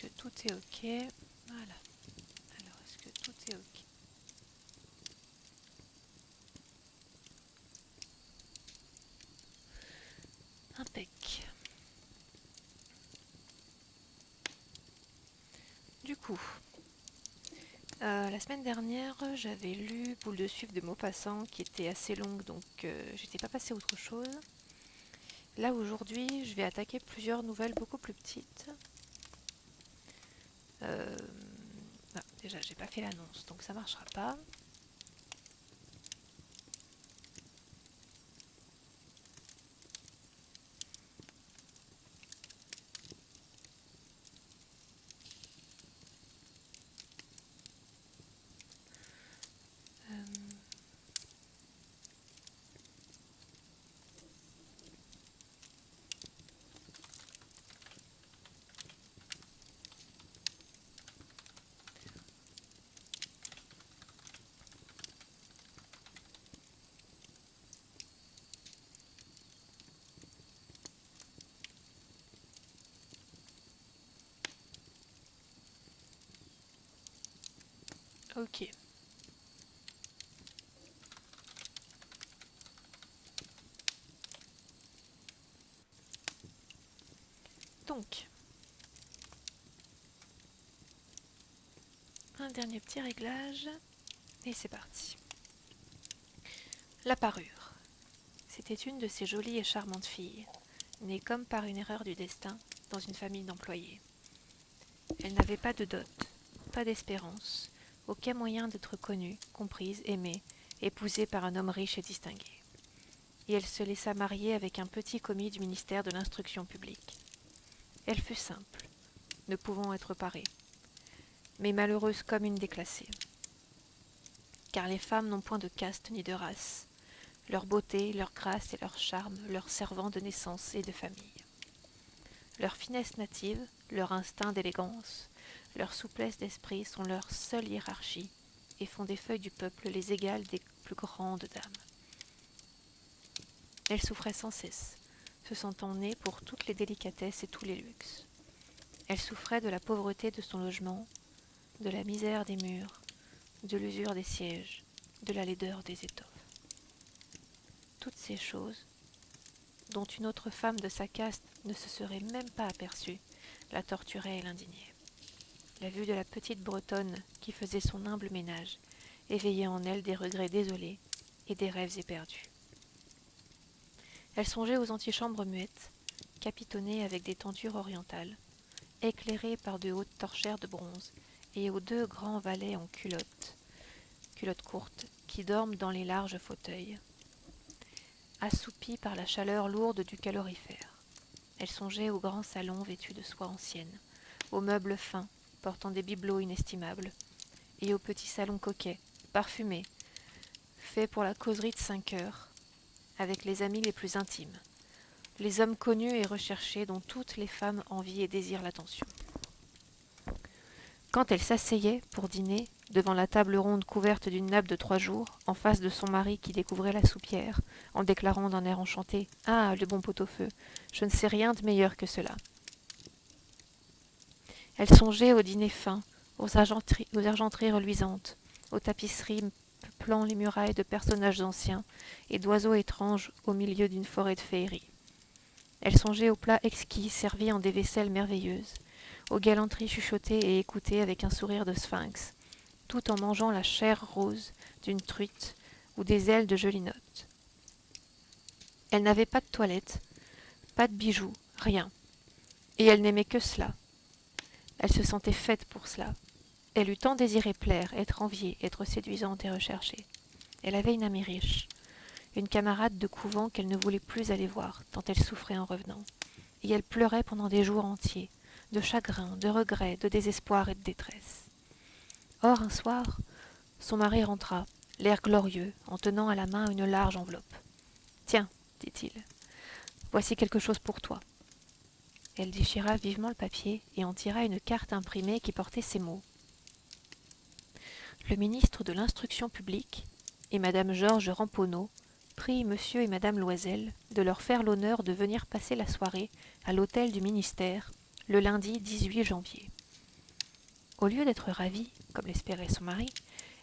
que tout est ok? Voilà. Alors, est-ce que tout est ok? Impec. Du coup, la semaine dernière, j'avais lu Boule de suif de Maupassant qui était assez longue, donc j'étais pas passée à autre chose. Là, aujourd'hui, je vais attaquer plusieurs nouvelles beaucoup plus petites. Déjà, j'ai pas fait l'annonce, donc ça marchera pas. Euh, ok. Donc, un dernier petit réglage, et c'est parti. La parure. C'était une de ces jolies et charmantes filles, née comme par une erreur du destin dans une famille d'employés. Elle n'avait pas de dot, pas d'espérance, aucun moyen d'être connue, comprise, aimée, épousée par un homme riche et distingué. Et elle se laissa marier avec un petit commis du ministère de l'Instruction publique. Elle fut simple, ne pouvant être parée, mais malheureuse comme une déclassée. Car les femmes n'ont point de caste ni de race, leur beauté, leur grâce et leur charme leur servant de naissance et de famille. Leur finesse native, leur instinct d'élégance, leur souplesse d'esprit sont leur seule hiérarchie et font des feuilles du peuple les égales des plus grandes dames. Elle souffrait sans cesse, se sentant née pour toutes les délicatesses et tous les luxes. Elle souffrait de la pauvreté de son logement, de la misère des murs, de l'usure des sièges, de la laideur des étoffes. Toutes ces choses, dont une autre femme de sa caste ne se serait même pas aperçue, la torturaient et l'indignaient. La vue de la petite Bretonne qui faisait son humble ménage éveillait en elle des regrets désolés et des rêves éperdus. Elle songeait aux antichambres muettes, capitonnées avec des tentures orientales, éclairées par de hautes torchères de bronze, et aux deux grands valets en culottes courtes, qui dorment dans les larges fauteuils, assoupis par la chaleur lourde du calorifère. Elle songeait aux grands salons vêtus de soie ancienne, aux meubles fins, portant des bibelots inestimables, et aux petits salons coquets, parfumés, faits pour la causerie de 5 heures, avec les amis les plus intimes, les hommes connus et recherchés dont toutes les femmes envient et désirent l'attention. Quand elle s'asseyait pour dîner, devant la table ronde couverte d'une nappe de 3 jours, en face de son mari qui découvrait la soupière, en déclarant d'un air enchanté « Ah, le bon pot-au-feu, je ne sais rien de meilleur que cela !» Elle songeait aux dîners fins, aux argenteries reluisantes, aux tapisseries peuplant les murailles de personnages anciens et d'oiseaux étranges au milieu d'une forêt de féerie. Elle songeait aux plats exquis servis en des vaisselles merveilleuses, aux galanteries chuchotées et écoutées avec un sourire de sphinx, tout en mangeant la chair rose d'une truite ou des ailes de gelinotte. Elle n'avait pas de toilette, pas de bijoux, rien. Et elle n'aimait que cela. Elle se sentait faite pour cela. Elle eût tant désiré plaire, être enviée, être séduisante et recherchée. Elle avait une amie riche, une camarade de couvent qu'elle ne voulait plus aller voir, tant elle souffrait en revenant. Et elle pleurait pendant des jours entiers, de chagrin, de regret, de désespoir et de détresse. Or, un soir, son mari rentra, l'air glorieux, en tenant à la main une large enveloppe. « Tiens, dit-il, voici quelque chose pour toi. » Elle déchira vivement le papier et en tira une carte imprimée qui portait ces mots. Le ministre de l'Instruction publique et madame Georges Ramponneau prient monsieur et madame Loisel de leur faire l'honneur de venir passer la soirée à l'hôtel du ministère le lundi 18 janvier. Au lieu d'être ravie, comme l'espérait son mari,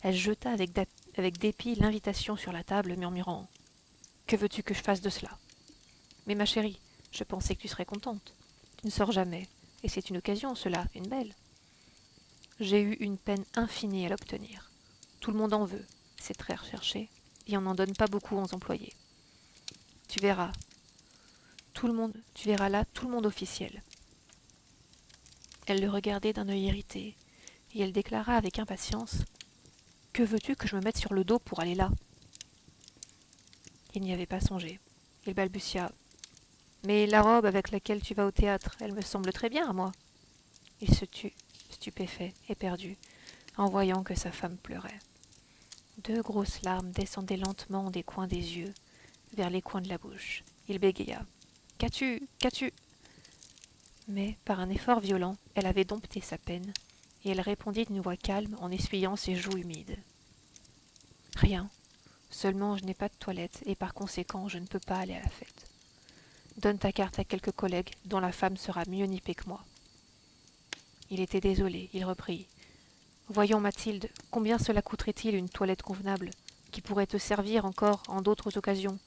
elle jeta avec dépit l'invitation sur la table, murmurant « Que veux-tu que je fasse de cela ?»« Mais ma chérie, je pensais que tu serais contente. Tu ne sors jamais, et c'est une occasion, cela, une belle. » J'ai eu une peine infinie à l'obtenir. Tout le monde en veut, c'est très recherché, et on n'en donne pas beaucoup aux employés. Tu verras là tout le monde officiel. Elle le regardait d'un œil irrité, et elle déclara avec impatience « Que veux-tu que je me mette sur le dos pour aller là ?» Il n'y avait pas songé. Il balbutia « Mais la robe avec laquelle tu vas au théâtre, elle me semble très bien à moi. » Il se tut, stupéfait, éperdu, en voyant que sa femme pleurait. 2 grosses larmes descendaient lentement des coins des yeux, vers les coins de la bouche. Il bégaya « Qu'as-tu ? Qu'as-tu » Mais, par un effort violent, elle avait dompté sa peine, et elle répondit d'une voix calme en essuyant ses joues humides. « Rien. Seulement je n'ai pas de toilette, et par conséquent je ne peux pas aller à la fête. Donne ta carte à quelques collègues dont la femme sera mieux nippée que moi. » Il était désolé, il reprit. « Voyons, Mathilde, combien cela coûterait-il une toilette convenable, qui pourrait te servir encore en d'autres occasions,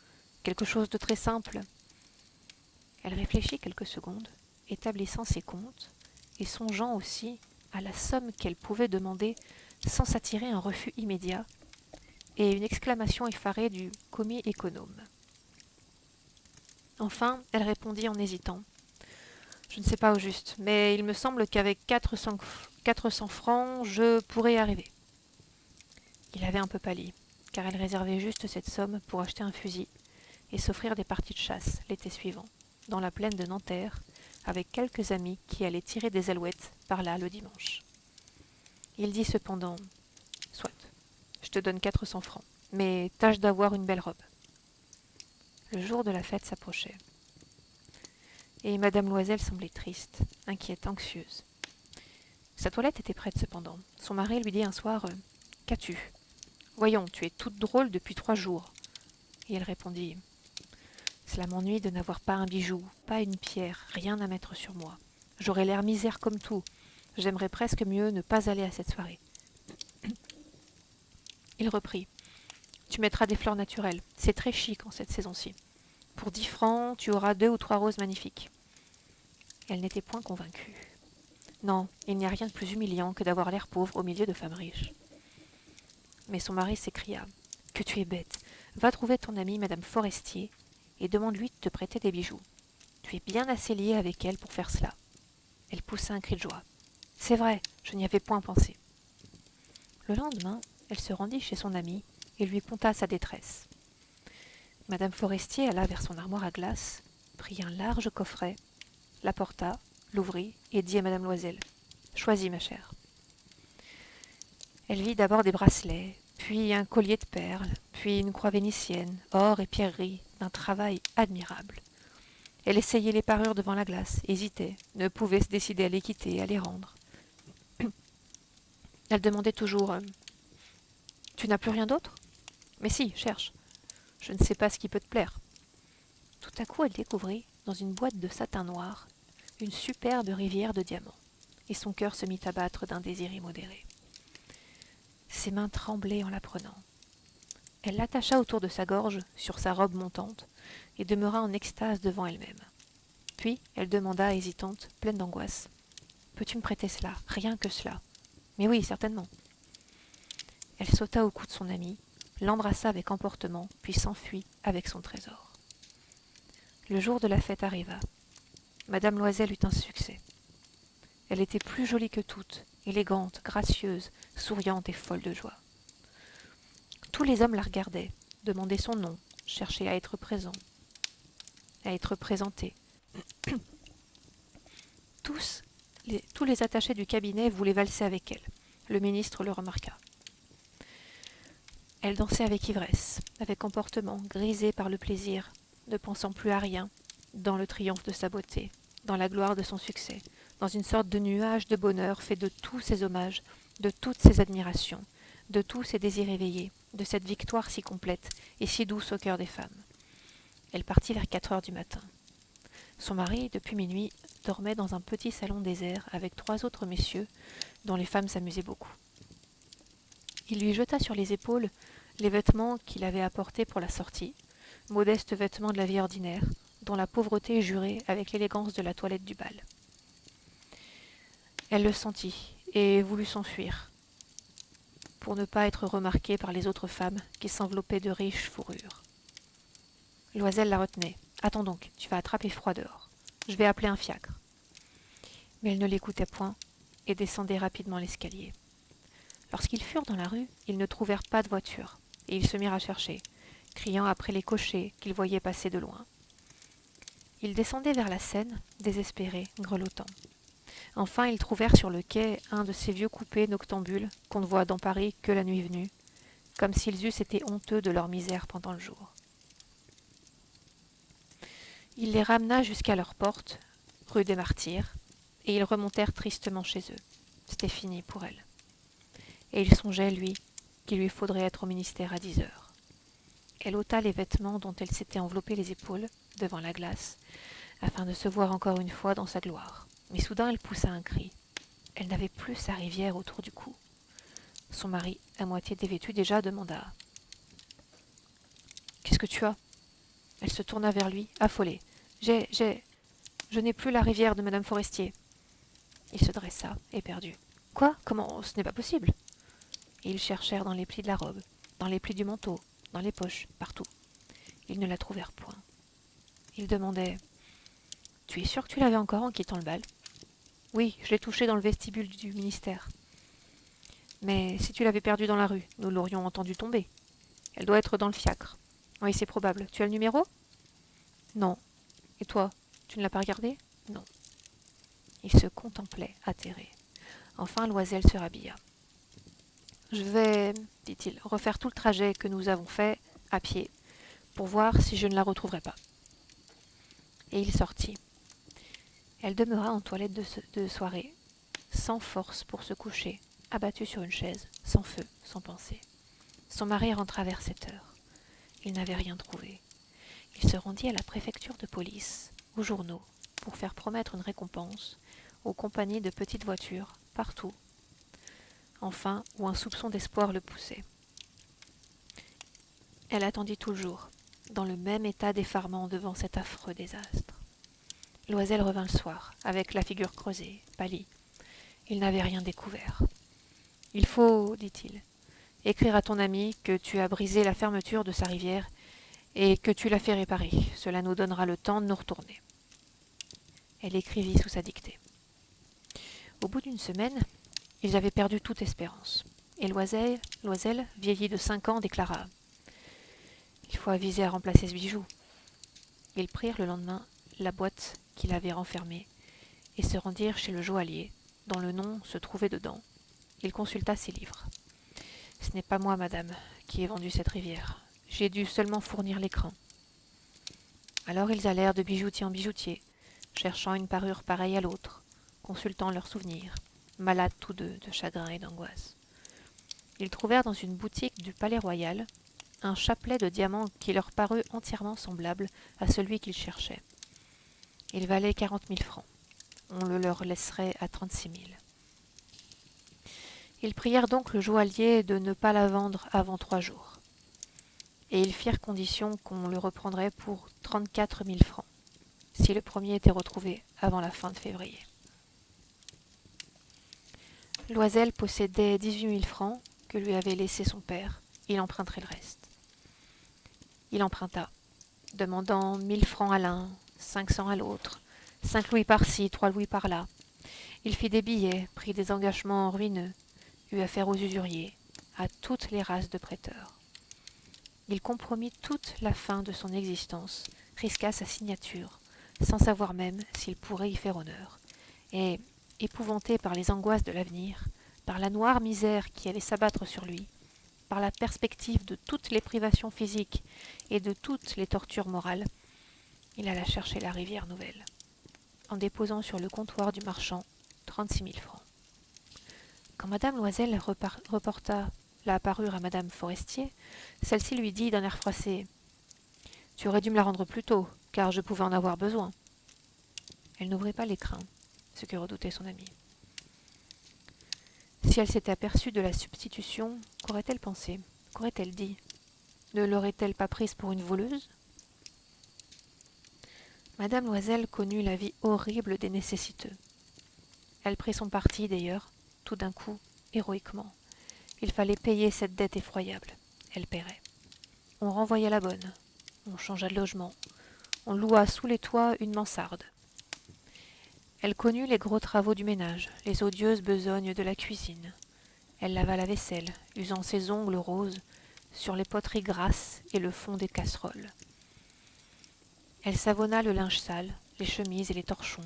quelque chose de très simple ?» Elle réfléchit quelques secondes, établissant ses comptes, et songeant aussi à la somme qu'elle pouvait demander sans s'attirer un refus immédiat, et une exclamation effarée du commis économe. Enfin, elle répondit en hésitant. « Je ne sais pas au juste, mais il me semble qu'avec 400 francs, je pourrais y arriver. » Il avait un peu pâli, car elle réservait juste cette somme pour acheter un fusil et s'offrir des parties de chasse l'été suivant, dans la plaine de Nanterre, avec quelques amis qui allaient tirer des alouettes par là le dimanche. Il dit cependant « Soit, je te donne 400 francs, mais tâche d'avoir une belle robe. » Le jour de la fête s'approchait. Et Madame Loisel semblait triste, inquiète, anxieuse. Sa toilette était prête cependant. Son mari lui dit un soir « Qu'as-tu ? Voyons, tu es toute drôle depuis 3 jours. » Et elle répondit « Cela m'ennuie de n'avoir pas un bijou, pas une pierre, rien à mettre sur moi. J'aurais l'air misère comme tout. J'aimerais presque mieux ne pas aller à cette soirée. » Il reprit « Tu mettras des fleurs naturelles, c'est très chic en cette saison-ci. Pour 10 francs, tu auras 2 ou 3 roses magnifiques. » Elle n'était point convaincue. Non, il n'y a rien de plus humiliant que d'avoir l'air pauvre au milieu de femmes riches. Mais son mari s'écria « Que tu es bête. Va trouver ton amie Madame Forestier et demande-lui de te prêter des bijoux. Tu es bien assez lié avec elle pour faire cela. » Elle poussa un cri de joie. « C'est vrai, je n'y avais point pensé. » Le lendemain, elle se rendit chez son amie et lui conta sa détresse. Madame Forestier alla vers son armoire à glace, prit un large coffret, l'apporta, l'ouvrit et dit à Madame Loisel « Choisis, ma chère. » Elle vit d'abord des bracelets, puis un collier de perles, puis une croix vénitienne, or et pierreries, d'un travail admirable. Elle essayait les parures devant la glace, hésitait, ne pouvait se décider à les quitter, à les rendre. Elle demandait toujours « Tu n'as plus rien d'autre ? Mais si, cherche. Je ne sais pas ce qui peut te plaire. » Tout à coup, elle découvrit, dans une boîte de satin noir, une superbe rivière de diamants, et son cœur se mit à battre d'un désir immodéré. Ses mains tremblaient en la prenant. Elle l'attacha autour de sa gorge, sur sa robe montante, et demeura en extase devant elle-même. Puis, elle demanda, hésitante, pleine d'angoisse. « Peux-tu me prêter cela, rien que cela ?»« Mais oui, certainement. » Elle sauta au cou de son ami, l'embrassa avec emportement, puis s'enfuit avec son trésor. Le jour de la fête arriva. Madame Loisel eut un succès. Elle était plus jolie que toutes, élégante, gracieuse, souriante et folle de joie. Tous les hommes la regardaient, demandaient son nom, cherchaient à être présents, à être présentés. Tous les attachés du cabinet voulaient valser avec elle. Le ministre le remarqua. Elle dansait avec ivresse, avec emportement, grisée par le plaisir, ne pensant plus à rien, dans le triomphe de sa beauté, dans la gloire de son succès, dans une sorte de nuage de bonheur fait de tous ses hommages, de toutes ses admirations, de tous ses désirs éveillés, de cette victoire si complète et si douce au cœur des femmes. Elle partit vers 4 heures du matin. Son mari, depuis minuit, dormait dans un petit salon désert avec 3 autres messieurs dont les femmes s'amusaient beaucoup. Il lui jeta sur les épaules les vêtements qu'il avait apportés pour la sortie, modestes vêtements de la vie ordinaire, dont la pauvreté jurait avec l'élégance de la toilette du bal. Elle le sentit et voulut s'enfuir, pour ne pas être remarquée par les autres femmes qui s'enveloppaient de riches fourrures. Loisel la retenait. « Attends donc, tu vas attraper froid dehors. Je vais appeler un fiacre. » Mais elle ne l'écoutait point et descendait rapidement l'escalier. Lorsqu'ils furent dans la rue, ils ne trouvèrent pas de voiture, et ils se mirent à chercher, criant après les cochers qu'ils voyaient passer de loin. Ils descendaient vers la Seine, désespérés, grelottants. Enfin, ils trouvèrent sur le quai un de ces vieux coupés noctambules qu'on ne voit dans Paris que la nuit venue, comme s'ils eussent été honteux de leur misère pendant le jour. Il les ramena jusqu'à leur porte, rue des Martyrs, et ils remontèrent tristement chez eux. C'était fini pour elle. Et il songeait, lui, qu'il lui faudrait être au ministère à 10 heures. Elle ôta les vêtements dont elle s'était enveloppée les épaules, devant la glace, afin de se voir encore une fois dans sa gloire. Mais soudain elle poussa un cri. Elle n'avait plus sa rivière autour du cou. Son mari, à moitié dévêtu déjà, demanda « Qu'est-ce que tu as ?» Elle se tourna vers lui, affolée. « Je n'ai plus la rivière de Madame Forestier. » Il se dressa, éperdu. « Quoi ? Comment ? Ce n'est pas possible !» Et ils cherchèrent dans les plis de la robe, dans les plis du manteau, dans les poches, partout. Ils ne la trouvèrent point. Ils demandaient « Tu es sûr que tu l'avais encore en quittant le bal ?»« Oui, je l'ai touchée dans le vestibule du ministère. »« Mais si tu l'avais perdue dans la rue, nous l'aurions entendue tomber. Elle doit être dans le fiacre. »« Oui, c'est probable. Tu as le numéro ?»« Non. Et toi, tu ne l'as pas regardé ?»« Non. » Il se contemplait, atterré. Enfin, Loisel se rhabilla. « Je vais, dit-il, refaire tout le trajet que nous avons fait à pied, pour voir si je ne la retrouverai pas. » Et il sortit. Elle demeura en toilette de soirée, sans force pour se coucher, abattue sur une chaise, sans feu, sans pensée. Son mari rentra vers 7 heures. Il n'avait rien trouvé. Il se rendit à la préfecture de police, aux journaux, pour faire promettre une récompense, aux compagnies de petites voitures, partout. Enfin, où un soupçon d'espoir le poussait. Elle attendit tout le jour, dans le même état d'effarement devant cet affreux désastre. Loisel revint le soir, avec la figure creusée, pâlie. Il n'avait rien découvert. « Il faut, dit-il, écrire à ton ami que tu as brisé la fermeture de sa rivière et que tu l'as fait réparer. Cela nous donnera le temps de nous retourner. » Elle écrivit sous sa dictée. Au bout d'une semaine, ils avaient perdu toute espérance. Et Loisel, vieilli de 5 ans, déclara « Il faut aviser à remplacer ce bijou. » Ils prirent le lendemain la boîte qu'il avait renfermée et se rendirent chez le joaillier, dont le nom se trouvait dedans. Il consulta ses livres. « Ce n'est pas moi, madame, qui ai vendu cette rivière. J'ai dû seulement fournir l'écrin. » Alors ils allèrent de bijoutier en bijoutier, cherchant une parure pareille à l'autre, consultant leurs souvenirs, malades tous deux de chagrin et d'angoisse. Ils trouvèrent dans une boutique du Palais Royal un chapelet de diamants qui leur parut entièrement semblable à celui qu'ils cherchaient. Il valait 40 000 francs. On le leur laisserait à 36 000. Ils prièrent donc le joaillier de ne pas la vendre avant 3 jours. Et ils firent condition qu'on le reprendrait pour 34 000 francs, si le premier était retrouvé avant la fin de février. Loisel possédait 18 000 francs que lui avait laissé son père. Il emprunterait le reste. Il emprunta, demandant 1 000 francs à l'un, 500 à l'autre, 5 louis par-ci, 3 louis par-là. Il fit des billets, prit des engagements ruineux, eut affaire aux usuriers, à toutes les races de prêteurs. Il compromit toute la fin de son existence, risqua sa signature, sans savoir même s'il pourrait y faire honneur, et, épouvanté par les angoisses de l'avenir, par la noire misère qui allait s'abattre sur lui, par la perspective de toutes les privations physiques et de toutes les tortures morales, il alla chercher la rivière nouvelle, en déposant sur le comptoir du marchand 36 000 francs. Quand madame Loisel reporta la parure à madame Forestier, celle-ci lui dit d'un air froissé « Tu aurais dû me la rendre plus tôt, car je pouvais en avoir besoin. » Elle n'ouvrit pas l'écrin, ce que redoutait son ami. Si elle s'était aperçue de la substitution, qu'aurait-elle pensé? Qu'aurait-elle dit? Ne l'aurait-elle pas prise pour une voleuse? Madame Loisel connut la vie horrible des nécessiteux. Elle prit son parti, d'ailleurs, tout d'un coup, héroïquement. Il fallait payer cette dette effroyable. Elle paierait. On renvoya la bonne. On changea de logement. On loua sous les toits une mansarde. Elle connut les gros travaux du ménage, les odieuses besognes de la cuisine. Elle lava la vaisselle, usant ses ongles roses sur les poteries grasses et le fond des casseroles. Elle savonna le linge sale, les chemises et les torchons,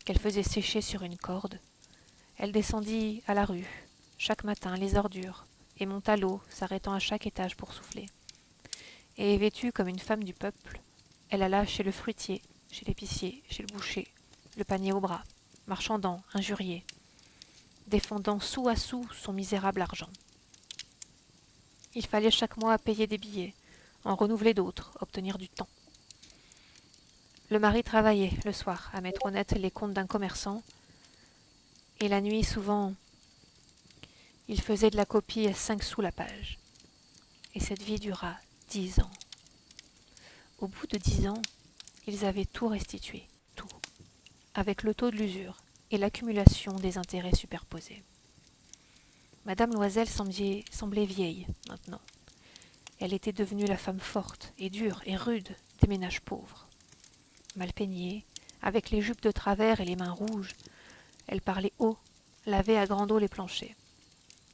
qu'elle faisait sécher sur une corde. Elle descendit à la rue, chaque matin, les ordures, et monta l'eau, s'arrêtant à chaque étage pour souffler. Et vêtue comme une femme du peuple, elle alla chez le fruitier, chez l'épicier, chez le boucher, le panier au bras, marchandant, injurié, défendant sou à sou son misérable argent. Il fallait chaque mois payer des billets, en renouveler d'autres, obtenir du temps. Le mari travaillait, le soir, à mettre honnête les comptes d'un commerçant, et la nuit, souvent, il faisait de la copie à 5 sous la page. Et cette vie dura 10 ans. Au bout de 10 ans, ils avaient tout restitué, tout, avec le taux de l'usure et l'accumulation des intérêts superposés. Madame Loisel semblait vieille, maintenant. Elle était devenue la femme forte et dure et rude des ménages pauvres. Mal peignée, avec les jupes de travers et les mains rouges, elle parlait haut, lavait à grande eau les planchers.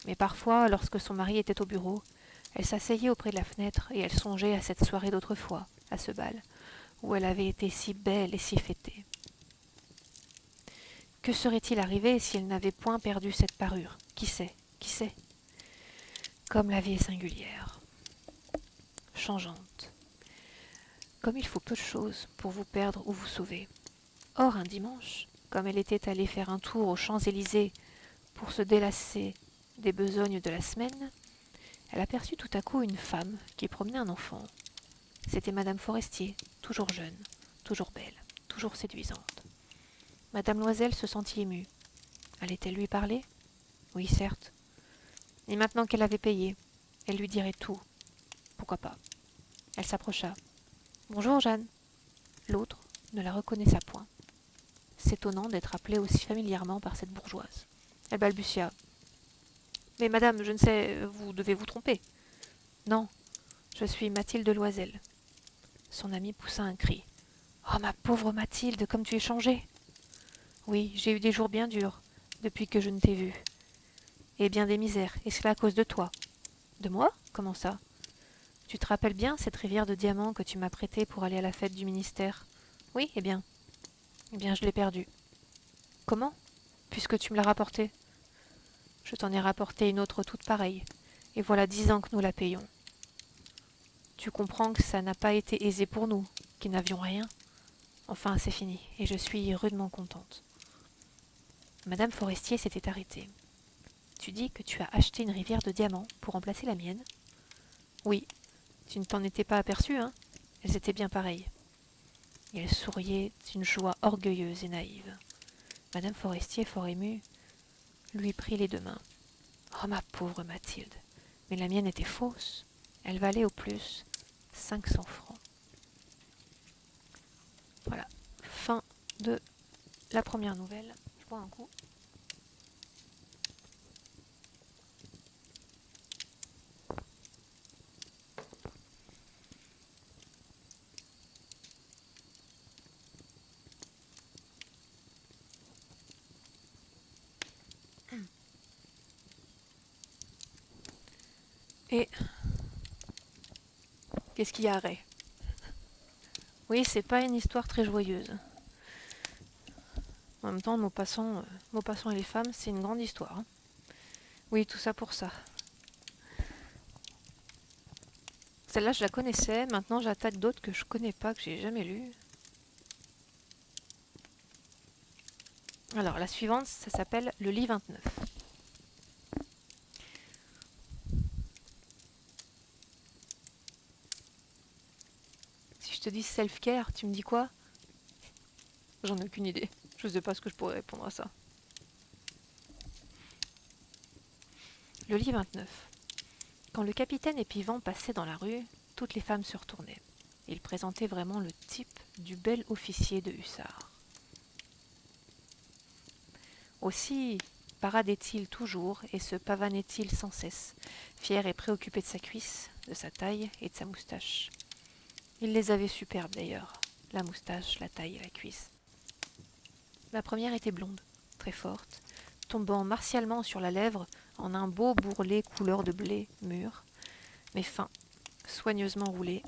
Mais parfois, lorsque son mari était au bureau, elle s'asseyait auprès de la fenêtre et elle songeait à cette soirée d'autrefois, à ce bal, où elle avait été si belle et si fêtée. Que serait-il arrivé si elle n'avait point perdu cette parure? Qui sait? Qui sait? Comme la vie est singulière, changeante. Comme il faut peu de choses pour vous perdre ou vous sauver. Or, un dimanche, comme elle était allée faire un tour aux Champs-Élysées pour se délasser des besognes de la semaine, elle aperçut tout à coup une femme qui promenait un enfant. C'était Madame Forestier, toujours jeune, toujours belle, toujours séduisante. Madame Loisel se sentit émue. Allait-elle lui parler? Oui, certes. Et maintenant qu'elle avait payé, elle lui dirait tout. Pourquoi pas? Elle s'approcha. Bonjour, Jeanne. L'autre ne la reconnaissa point, s'étonnant d'être appelée aussi familièrement par cette bourgeoise. Elle balbutia. Mais madame, je ne sais, vous devez vous tromper. Non, je suis Mathilde Loisel. Son amie poussa un cri. Oh, ma pauvre Mathilde, comme tu es changée. Oui, j'ai eu des jours bien durs, depuis que je ne t'ai vue. Et bien des misères, et cela à cause de toi. De moi? Comment ça? Tu te rappelles bien cette rivière de diamants que tu m'as prêtée pour aller à la fête du ministère? Oui, eh bien, je l'ai perdue. Comment? Puisque tu me l'as rapportée. Je t'en ai rapporté une autre toute pareille, et voilà 10 ans que nous la payons. Tu comprends que ça n'a pas été aisé pour nous, qui n'avions rien. Enfin, c'est fini, et je suis rudement contente. Madame Forestier s'était arrêtée. Tu dis que tu as acheté une rivière de diamants pour remplacer la mienne? Oui, tu ne t'en étais pas aperçue, hein? Elles étaient bien pareilles. Et elle souriait d'une joie orgueilleuse et naïve. Madame Forestier, fort émue, lui prit les 2 mains. Oh, ma pauvre Mathilde, mais la mienne était fausse. Elle valait au plus 500 francs. Voilà, fin de la première nouvelle. Je bois un coup. Et qu'est-ce qu'il y a, Ray? Oui, c'est pas une histoire très joyeuse. En même temps, Maupassant et les femmes, c'est une grande histoire. Hein. Oui, tout ça pour ça. Celle-là, je la connaissais. Maintenant, j'attaque d'autres que je connais pas, que j'ai jamais lues. Alors, la suivante, ça s'appelle Le lit 29. Si je te dis self-care, tu me dis quoi? J'en ai aucune idée. Je sais pas ce que je pourrais répondre à ça. Le lit 29. Quand le capitaine Épivant passait dans la rue, toutes les femmes se retournaient. Il présentait vraiment le type du bel officier de hussards. Aussi paradait-il toujours et se pavanait-il sans cesse, fier et préoccupé de sa cuisse, de sa taille et de sa moustache. Il les avait superbes d'ailleurs, la moustache, la taille et la cuisse. La première était blonde, très forte, tombant martialement sur la lèvre en un beau bourrelet couleur de blé mûr, mais fin, soigneusement roulé,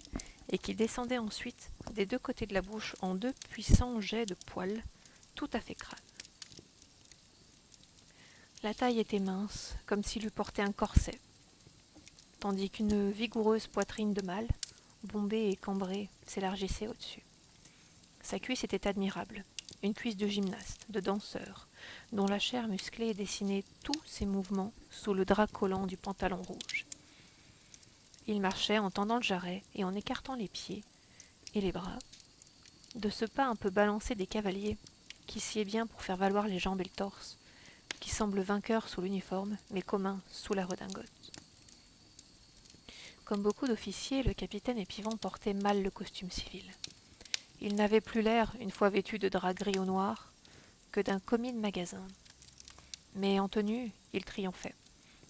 et qui descendait ensuite des deux côtés de la bouche en deux puissants jets de poils, tout à fait crâne. La taille était mince, comme s'il eût porté un corset, tandis qu'une vigoureuse poitrine de mâle, bombée et cambrée, s'élargissait au-dessus. Sa cuisse était admirable, une cuisse de gymnaste, de danseur, dont la chair musclée dessinait tous ses mouvements sous le drap collant du pantalon rouge. Il marchait en tendant le jarret et en écartant les pieds et les bras, de ce pas un peu balancé des cavaliers, qui sied bien pour faire valoir les jambes et le torse, qui semblent vainqueurs sous l'uniforme, mais communs sous la redingote. Comme beaucoup d'officiers, le capitaine Épivant portait mal le costume civil. Il n'avait plus l'air, une fois vêtu de drap gris ou noir, que d'un commis de magasin. Mais en tenue, il triomphait.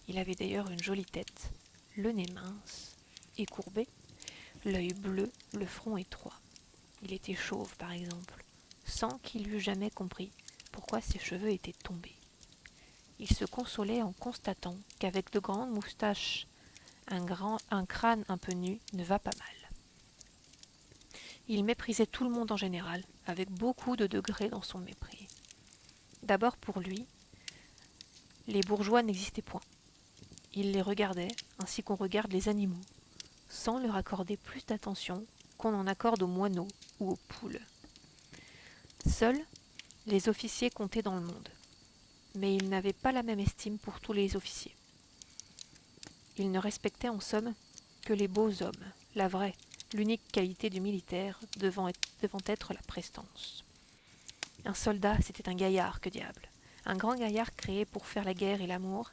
Il avait d'ailleurs une jolie tête, le nez mince et courbé, l'œil bleu, le front étroit. Il était chauve, par exemple, sans qu'il eût jamais compris pourquoi ses cheveux étaient tombés. Il se consolait en constatant qu'avec de grandes moustaches, un crâne un peu nu ne va pas mal. Il méprisait tout le monde en général, avec beaucoup de degrés dans son mépris. D'abord pour lui, les bourgeois n'existaient point. Il les regardait, ainsi qu'on regarde les animaux, sans leur accorder plus d'attention qu'on en accorde aux moineaux ou aux poules. Seuls, les officiers comptaient dans le monde, mais il n'avait pas la même estime pour tous les officiers. Il ne respectait en somme que les beaux hommes, la vraie, l'unique qualité du militaire devant être la prestance. Un soldat, c'était un gaillard, que diable. Un grand gaillard créé pour faire la guerre et l'amour,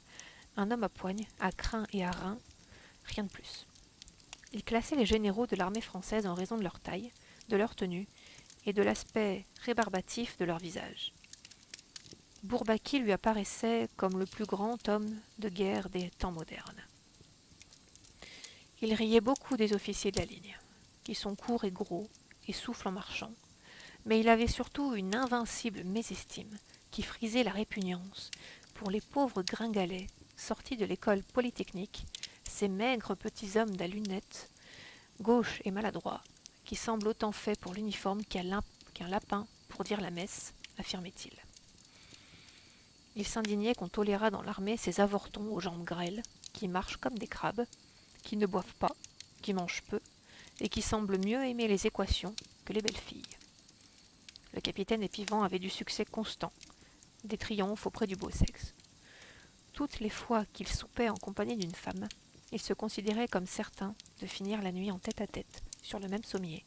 un homme à poigne, à crin et à rein, rien de plus. Il classait les généraux de l'armée française en raison de leur taille, de leur tenue et de l'aspect rébarbatif de leur visage. Bourbaki lui apparaissait comme le plus grand homme de guerre des temps modernes. Il riait beaucoup des officiers de la ligne, qui sont courts et gros et soufflent en marchant, mais il avait surtout une invincible mésestime qui frisait la répugnance pour les pauvres gringalets sortis de l'école polytechnique, ces maigres petits hommes d'à lunettes, gauches et maladroits, qui semblent autant faits pour l'uniforme qu'un lapin pour dire la messe, affirmait-il. Il s'indignait qu'on tolérât dans l'armée ces avortons aux jambes grêles, qui marchent comme des crabes, qui ne boivent pas, qui mangent peu, et qui semblent mieux aimer les équations que les belles filles. Le capitaine Épivant avait du succès constant, des triomphes auprès du beau sexe. Toutes les fois qu'il soupait en compagnie d'une femme, il se considérait comme certain de finir la nuit en tête-à-tête, sur le même sommier.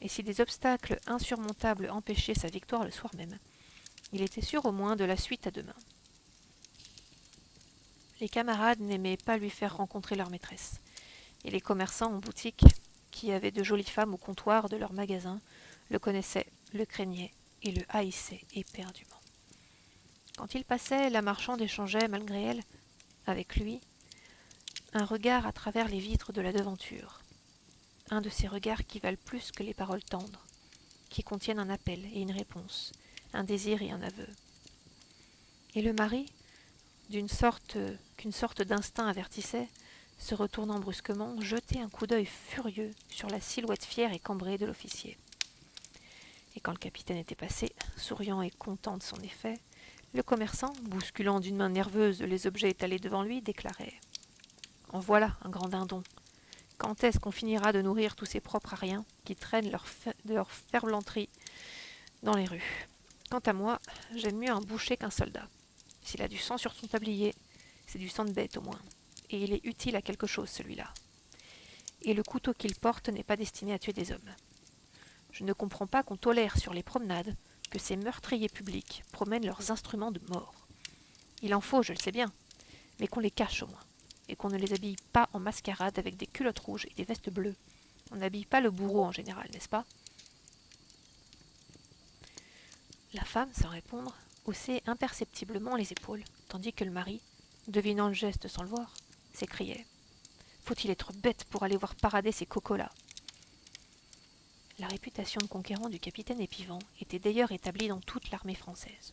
Et si des obstacles insurmontables empêchaient sa victoire le soir même, il était sûr au moins de la suite à demain. Les camarades n'aimaient pas lui faire rencontrer leur maîtresse, et les commerçants en boutique, qui avaient de jolies femmes au comptoir de leur magasin, le connaissaient, le craignaient et le haïssaient éperdument. Quand il passait, la marchande échangeait, malgré elle, avec lui, un regard à travers les vitres de la devanture, un de ces regards qui valent plus que les paroles tendres, qui contiennent un appel et une réponse, un désir et un aveu. Et le mari, qu'une sorte d'instinct avertissait, se retournant brusquement, jetait un coup d'œil furieux sur la silhouette fière et cambrée de l'officier. Et quand le capitaine était passé, souriant et content de son effet, le commerçant, bousculant d'une main nerveuse les objets étalés devant lui, déclarait « En voilà un grand dindon. Quand est-ce qu'on finira de nourrir tous ces propres ariens qui traînent leur ferblanterie dans les rues? Quant à moi, j'aime mieux un boucher qu'un soldat. S'il a du sang sur son tablier, c'est du sang de bête au moins. Et il est utile à quelque chose, celui-là. Et le couteau qu'il porte n'est pas destiné à tuer des hommes. Je ne comprends pas qu'on tolère sur les promenades que ces meurtriers publics promènent leurs instruments de mort. Il en faut, je le sais bien, mais qu'on les cache au moins, et qu'on ne les habille pas en mascarade avec des culottes rouges et des vestes bleues. On n'habille pas le bourreau en général, n'est-ce pas ? La femme, sans répondre, haussait imperceptiblement les épaules, tandis que le mari, devinant le geste sans le voir, s'écriait « Faut-il être bête pour aller voir parader ces cocos-là » La réputation de conquérant du capitaine Épivant était d'ailleurs établie dans toute l'armée française.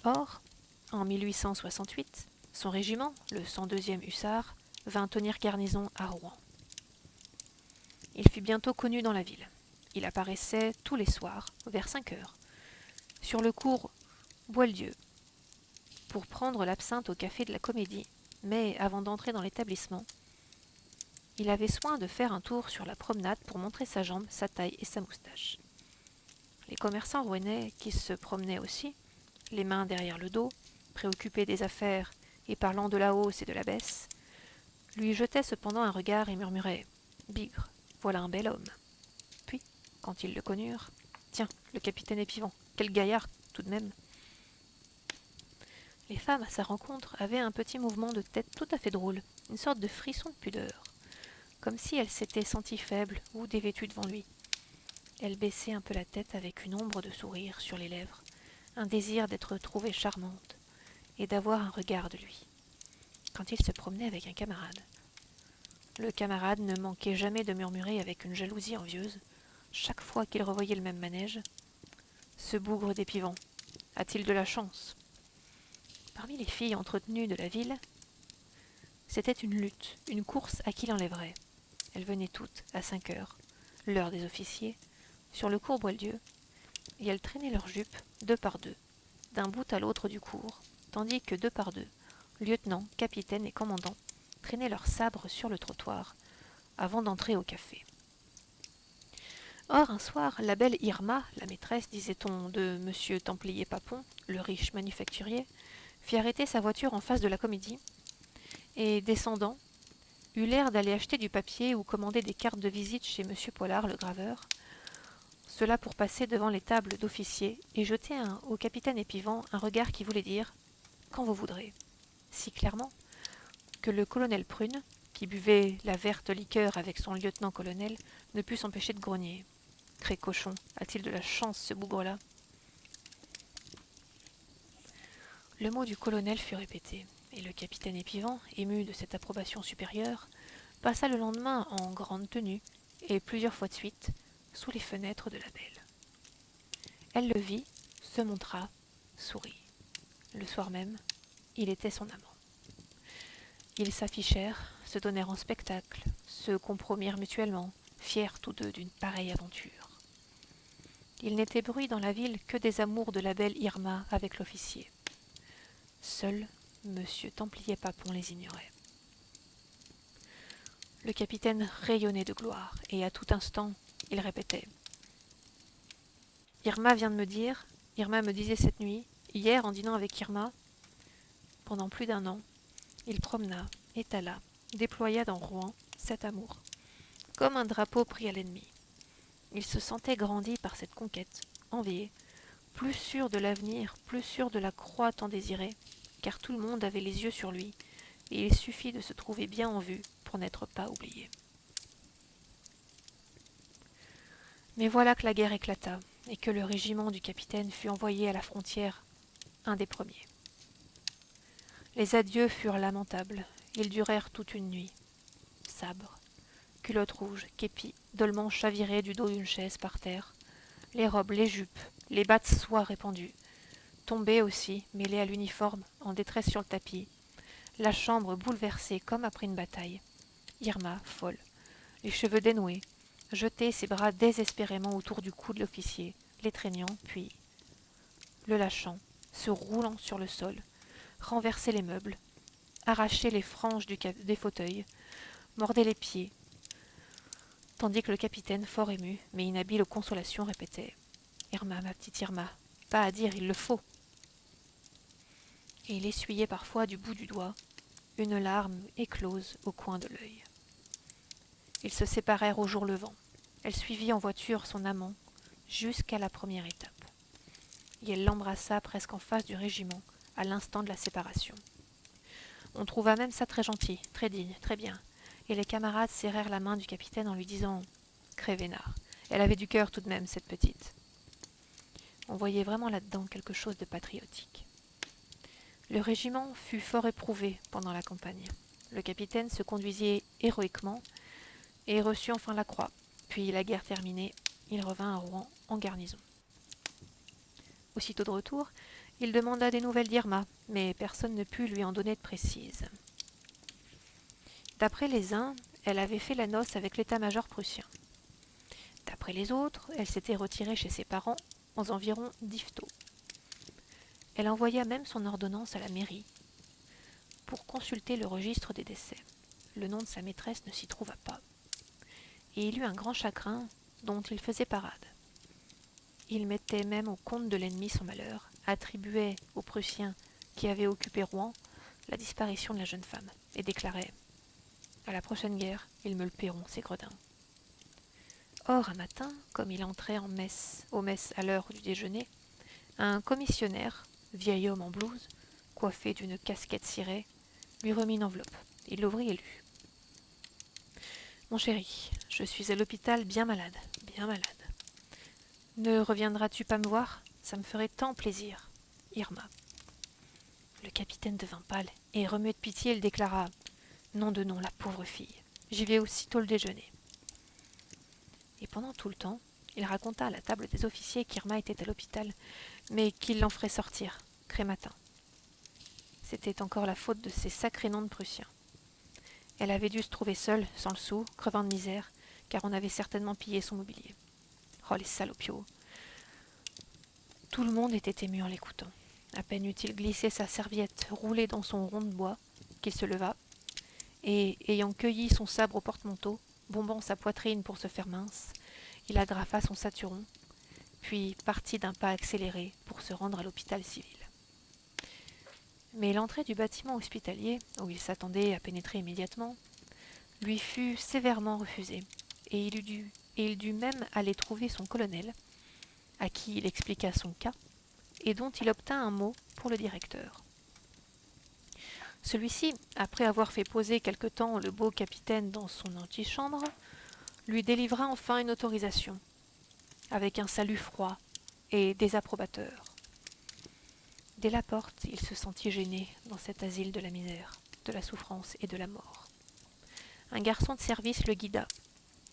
Or, en 1868, son régiment, le 102e hussards, vint tenir garnison à Rouen. Il fut bientôt connu dans la ville. Il apparaissait tous les soirs, vers 5 heures, sur le cours Boieldieu, pour prendre l'absinthe au café de la Comédie, mais avant d'entrer dans l'établissement, il avait soin de faire un tour sur la promenade pour montrer sa jambe, sa taille et sa moustache. Les commerçants rouennais, qui se promenaient aussi, les mains derrière le dos, préoccupés des affaires et parlant de la hausse et de la baisse, lui jetaient cependant un regard et murmuraient « Bigre, voilà un bel homme !» Puis, quand ils le connurent, « Tiens, le capitaine Épivant, quel gaillard tout de même !» Les femmes à sa rencontre avaient un petit mouvement de tête tout à fait drôle, une sorte de frisson de pudeur, comme si elles s'étaient senties faibles ou dévêtues devant lui. Elles baissaient un peu la tête avec une ombre de sourire sur les lèvres, un désir d'être trouvée charmante et d'avoir un regard de lui, quand il se promenait avec un camarade. Le camarade ne manquait jamais de murmurer avec une jalousie envieuse, chaque fois qu'il revoyait le même manège. « Ce bougre d'Épivant, a-t-il de la chance ?» Parmi les filles entretenues de la ville, c'était une lutte, une course à qui l'enlèverait. Elles venaient toutes, à 5 heures, l'heure des officiers, sur le cours Boieldieu, et elles traînaient leurs jupes, 2 par 2, d'un bout à l'autre du cours, tandis que 2 par 2, lieutenants, capitaines et commandants traînaient leurs sabres sur le trottoir, avant d'entrer au café. Or, un soir, la belle Irma, la maîtresse, disait-on, de M. Templier Papon, le riche manufacturier, fit arrêter sa voiture en face de la Comédie, et, descendant, eut l'air d'aller acheter du papier ou commander des cartes de visite chez M. Pollard, le graveur, cela pour passer devant les tables d'officiers et jeter au capitaine Épivant un regard qui voulait dire « quand vous voudrez », si clairement que le colonel Prune, qui buvait la verte liqueur avec son lieutenant-colonel, ne put s'empêcher de grogner. « Cré cochon, a-t-il de la chance, ce bougre-là » Le mot du colonel fut répété, et le capitaine Épivant, ému de cette approbation supérieure, passa le lendemain en grande tenue, et plusieurs fois de suite, sous les fenêtres de la belle. Elle le vit, se montra, sourit. Le soir même, il était son amant. Ils s'affichèrent, se donnèrent en spectacle, se compromirent mutuellement, fiers tous deux d'une pareille aventure. Il n'était bruit dans la ville que des amours de la belle Irma avec l'officier. Seul M. Templier Papon les ignorait. Le capitaine rayonnait de gloire, et à tout instant, il répétait « Irma vient de me dire, Irma me disait cette nuit, hier en dînant avec Irma, pendant plus d'1 an, il promena, étala, déploya dans Rouen cet amour, comme un drapeau pris à l'ennemi. Il se sentait grandi par cette conquête, envié, plus sûr de l'avenir, plus sûr de la croix tant désirée, car tout le monde avait les yeux sur lui, et il suffit de se trouver bien en vue pour n'être pas oublié. Mais voilà que la guerre éclata, et que le régiment du capitaine fut envoyé à la frontière, un des premiers. Les adieux furent lamentables, ils durèrent toute une nuit. Sabres, culottes rouges, képis, dolmans chavirés du dos d'une chaise par terre, les robes, les jupes, les bas de soie répandus, tombés aussi, mêlés à l'uniforme, en détresse sur le tapis, la chambre bouleversée comme après une bataille. Irma, folle, les cheveux dénoués, jetait ses bras désespérément autour du cou de l'officier, l'étreignant, puis, le lâchant, se roulant sur le sol, renversait les meubles, arrachait les franges des fauteuils, mordait les pieds, tandis que le capitaine, fort ému, mais inhabile aux consolations, répétait « Irma, ma petite Irma, pas à dire, il le faut !» Et il essuyait parfois du bout du doigt une larme éclose au coin de l'œil. Ils se séparèrent au jour levant. Elle suivit en voiture son amant jusqu'à la première étape. Et elle l'embrassa presque en face du régiment, à l'instant de la séparation. On trouva même ça très gentil, très digne, très bien. Et les camarades serrèrent la main du capitaine en lui disant « Crévénard, elle avait du cœur tout de même, cette petite. » On voyait vraiment là-dedans quelque chose de patriotique. Le régiment fut fort éprouvé pendant la campagne. Le capitaine se conduisit héroïquement et reçut enfin la croix. Puis, la guerre terminée, il revint à Rouen en garnison. Aussitôt de retour, il demanda des nouvelles d'Irma, mais personne ne put lui en donner de précises. D'après les uns, elle avait fait la noce avec l'état-major prussien. D'après les autres, elle s'était retirée chez ses parents aux environs d'Yvetot. Elle envoya même son ordonnance à la mairie pour consulter le registre des décès. Le nom de sa maîtresse ne s'y trouva pas. Et il eut un grand chagrin dont il faisait parade. Il mettait même au compte de l'ennemi son malheur, attribuait aux Prussiens qui avaient occupé Rouen la disparition de la jeune femme, et déclarait « À la prochaine guerre, ils me le paieront, ces gredins. » Or, un matin, comme il entrait aux messes à l'heure du déjeuner, un commissionnaire, vieil homme en blouse, coiffé d'une casquette cirée, lui remit une enveloppe. Il l'ouvrit et lut. « Mon chéri, je suis à l'hôpital bien malade, bien malade. Ne reviendras-tu pas me voir? Ça me ferait tant plaisir. Irma. » Le capitaine devint pâle, et remué de pitié, il déclara « Nom de nom, la pauvre fille. J'y vais aussitôt le déjeuner. » Et pendant tout le temps, il raconta à la table des officiers qu'Irma était à l'hôpital, mais qu'il l'en ferait sortir, crématin. C'était encore la faute de ces sacrés noms de Prussiens. Elle avait dû se trouver seule, sans le sou, crevant de misère, car on avait certainement pillé son mobilier. Oh, les salopios! Tout le monde était ému en l'écoutant. À peine eut-il glissé sa serviette roulée dans son rond de bois, qu'il se leva, et, ayant cueilli son sabre au porte-manteau, bombant sa poitrine pour se faire mince, il agrafa son saturon, puis partit d'un pas accéléré pour se rendre à l'hôpital civil. Mais l'entrée du bâtiment hospitalier, où il s'attendait à pénétrer immédiatement, lui fut sévèrement refusée, et il dut même aller trouver son colonel, à qui il expliqua son cas, et dont il obtint un mot pour le directeur. Celui-ci, après avoir fait poser quelque temps le beau capitaine dans son antichambre, lui délivra enfin une autorisation, avec un salut froid et désapprobateur. Dès la porte, il se sentit gêné dans cet asile de la misère, de la souffrance et de la mort. Un garçon de service le guida.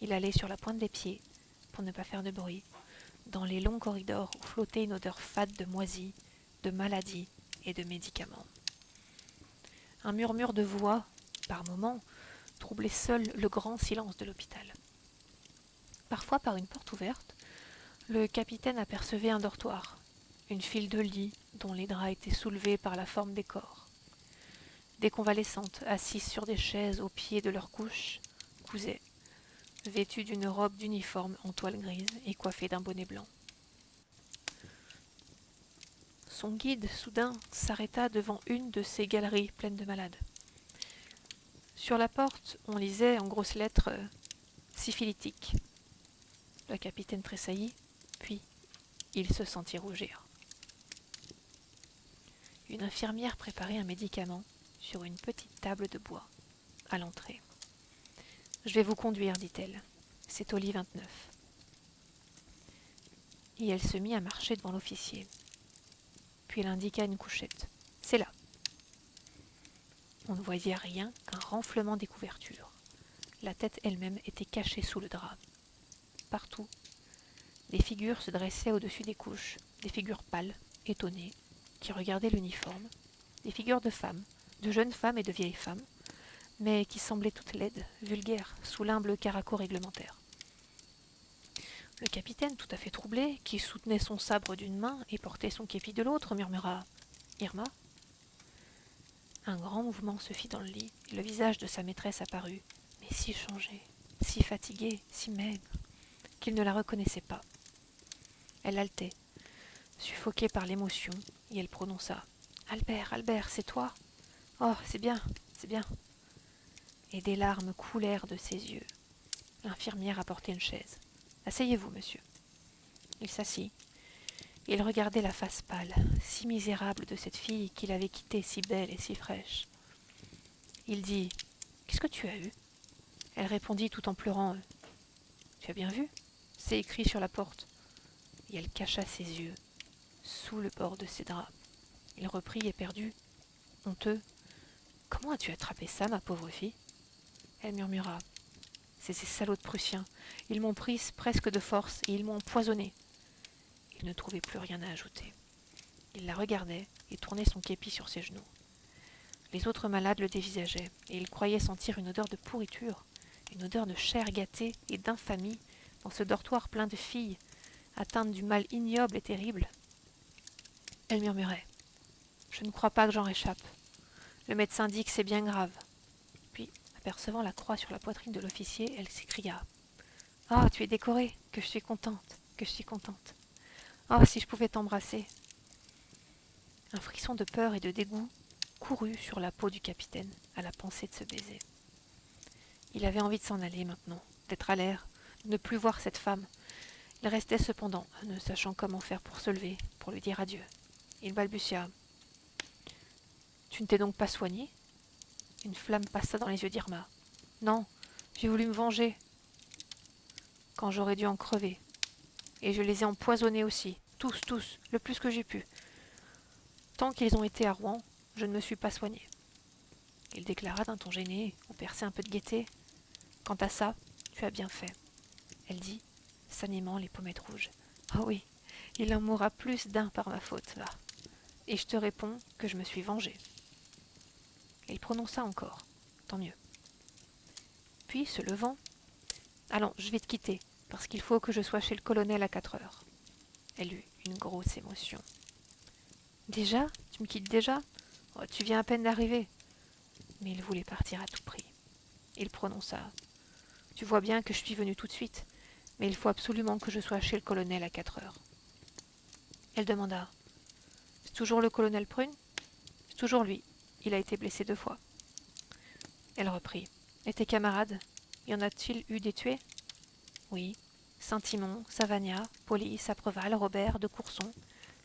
Il allait sur la pointe des pieds, pour ne pas faire de bruit, dans les longs corridors où flottait une odeur fade de moisie, de maladie et de médicaments. Un murmure de voix, par moments, troublait seul le grand silence de l'hôpital. Parfois, par une porte ouverte, le capitaine apercevait un dortoir, une file de lits dont les draps étaient soulevés par la forme des corps. Des convalescentes, assises sur des chaises au pied de leur couche, cousaient, vêtues d'une robe d'uniforme en toile grise et coiffées d'un bonnet blanc. Son guide, soudain, s'arrêta devant une de ces galeries pleines de malades. Sur la porte, on lisait en grosses lettres « syphilitique ». Le capitaine tressaillit, puis il se sentit rougir. Une infirmière préparait un médicament sur une petite table de bois, à l'entrée. « Je vais vous conduire, dit-elle. C'est au lit 29. » Et elle se mit à marcher devant l'officier. Puis elle indiqua une couchette. « C'est là. » On ne voyait rien qu'un renflement des couvertures. La tête elle-même était cachée sous le drap. Partout, des figures se dressaient au-dessus des couches, des figures pâles, étonnées, qui regardaient l'uniforme, des figures de femmes, de jeunes femmes et de vieilles femmes, mais qui semblaient toutes laides, vulgaires, sous l'humble caraco réglementaire. Le capitaine, tout à fait troublé, qui soutenait son sabre d'une main et portait son képi de l'autre, murmura « Irma ?» Un grand mouvement se fit dans le lit, et le visage de sa maîtresse apparut, mais si changé, si fatigué, si maigre, qu'il ne la reconnaissait pas. Elle haletait, suffoquée par l'émotion, et elle prononça « Albert, Albert, c'est toi? Oh, c'est bien, c'est bien. » Et des larmes coulèrent de ses yeux. L'infirmière apportait une chaise. « Asseyez-vous, monsieur. » Il s'assit. Il regardait la face pâle, si misérable de cette fille qu'il avait quittée si belle et si fraîche. Il dit « Qu'est-ce que tu as eu ?» Elle répondit tout en pleurant « Tu as bien vu ? C'est écrit sur la porte. » Et elle cacha ses yeux sous le bord de ses draps. Il reprit éperdu, honteux. « Comment as-tu attrapé ça, ma pauvre fille ?» Elle murmura « C'est ces salauds de Prussiens. Ils m'ont prise presque de force et ils m'ont empoisonnée. » Il ne trouvait plus rien à ajouter. Il la regardait et tournait son képi sur ses genoux. Les autres malades le dévisageaient, et il croyait sentir une odeur de pourriture, une odeur de chair gâtée et d'infamie dans ce dortoir plein de filles, atteintes du mal ignoble et terrible. Elle murmurait « Je ne crois pas que j'en réchappe. Le médecin dit que c'est bien grave. » Puis, apercevant la croix sur la poitrine de l'officier, elle s'écria « Oh, tu es décorée, que je suis contente, que je suis contente. Oh, si je pouvais t'embrasser !» Un frisson de peur et de dégoût courut sur la peau du capitaine à la pensée de ce baiser. Il avait envie de s'en aller maintenant, d'être à l'air, de ne plus voir cette femme. Il restait cependant, ne sachant comment faire pour se lever, pour lui dire adieu. Il balbutia. « Tu ne t'es donc pas soigné ?» Une flamme passa dans les yeux d'Irma. « Non, j'ai voulu me venger, quand j'aurais dû en crever. Et je les ai empoisonnés aussi, tous, le plus que j'ai pu. Tant qu'ils ont été à Rouen, je ne me suis pas soigné. » Il déclara d'un ton gêné, où perçait un peu de gaieté. « Quant à ça, tu as bien fait. » Elle dit, s'animant les pommettes rouges. « Oh oui, il en mourra plus d'un par ma faute, va. Et je te réponds que je me suis vengée. » Il prononça encore. « Tant mieux. » Puis, se levant, « Allons, je vais te quitter, parce qu'il faut que je sois chez le colonel à 4 heures. » Elle eut une grosse émotion. « Déjà ? Tu me quittes déjà ? Oh, tu viens à peine d'arriver. » Mais il voulait partir à tout prix. Il prononça. « Tu vois bien que je suis venu tout de suite, mais il faut absolument que je sois chez le colonel à 4 heures. » Elle demanda. « C'est toujours le colonel Prune ? » ?»« C'est toujours lui. Il a été blessé 2 fois. » Elle reprit. « Et tes camarades ? Y en a-t-il eu des tués ? » ?»« Oui. Saint-Timon, Savagna, Poli, Sapreval, Robert, de Courson,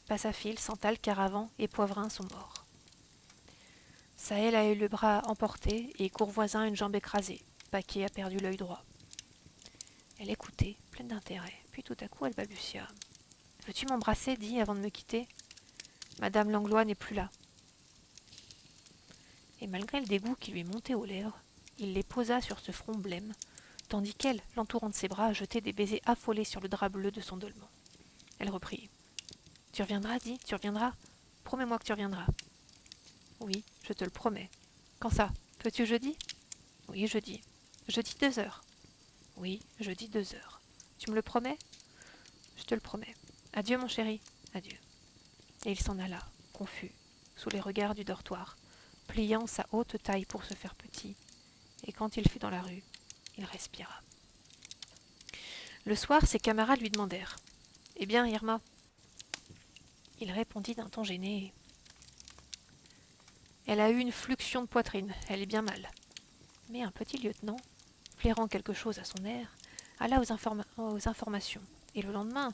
Passafil, Santal, Caravan et Poivrin sont morts. Sahel a eu le bras emporté et Courvoisin une jambe écrasée. Paquet a perdu l'œil droit. » Elle écoutait, pleine d'intérêt. Puis tout à coup, elle balbutia. « Veux-tu m'embrasser, dis, avant de me quitter ? Madame Langlois n'est plus là. » Et malgré le dégoût qui lui montait aux lèvres, il les posa sur ce front blême, tandis qu'elle, l'entourant de ses bras, jetait des baisers affolés sur le drap bleu de son dolman. Elle reprit. « Tu reviendras, dis, tu reviendras ? Promets-moi que tu reviendras. »« Oui, je te le promets. Quand ça ? Peux-tu jeudi ? » ?»« Oui, jeudi. Jeudi 2 heures. »« Oui, jeudi 2 heures. Tu me le promets ? » ?»« Je te le promets. Adieu, mon chéri. Adieu. » Et il s'en alla, confus, sous les regards du dortoir, pliant sa haute taille pour se faire petit, et quand il fut dans la rue, il respira. Le soir, ses camarades lui demandèrent « Eh bien, Irma ?» Il répondit d'un ton gêné « Elle a eu une fluxion de poitrine, elle est bien mal. » Mais un petit lieutenant, flairant quelque chose à son air, alla aux informations, et le lendemain,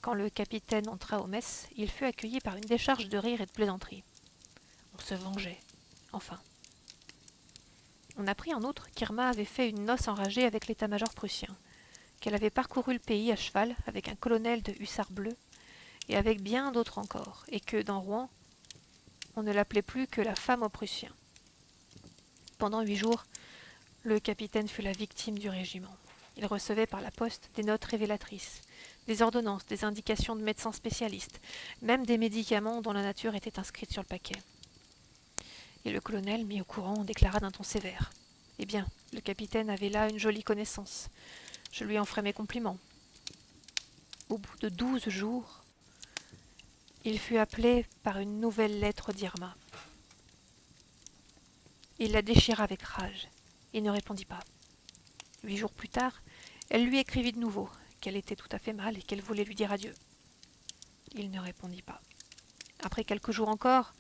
quand le capitaine entra aux messes, il fut accueilli par une décharge de rires et de plaisanteries. On se vengeait, enfin. On apprit en outre qu'Irma avait fait une noce enragée avec l'état-major prussien, qu'elle avait parcouru le pays à cheval avec un colonel de hussards bleus et avec bien d'autres encore, et que, dans Rouen, on ne l'appelait plus que la femme aux Prussiens. Pendant 8 jours, le capitaine fut la victime du régiment. Il recevait par la poste des notes révélatrices, des ordonnances, des indications de médecins spécialistes, même des médicaments dont la nature était inscrite sur le paquet. Et le colonel, mis au courant, déclara d'un ton sévère. « Eh bien, le capitaine avait là une jolie connaissance. Je lui en ferai mes compliments. » Au bout de 12 jours, il fut appelé par une nouvelle lettre d'Irma. Il la déchira avec rage. Il ne répondit pas. 8 jours plus tard, elle lui écrivit de nouveau qu'elle était tout à fait mal et qu'elle voulait lui dire adieu. Il ne répondit pas. Après quelques jours encore,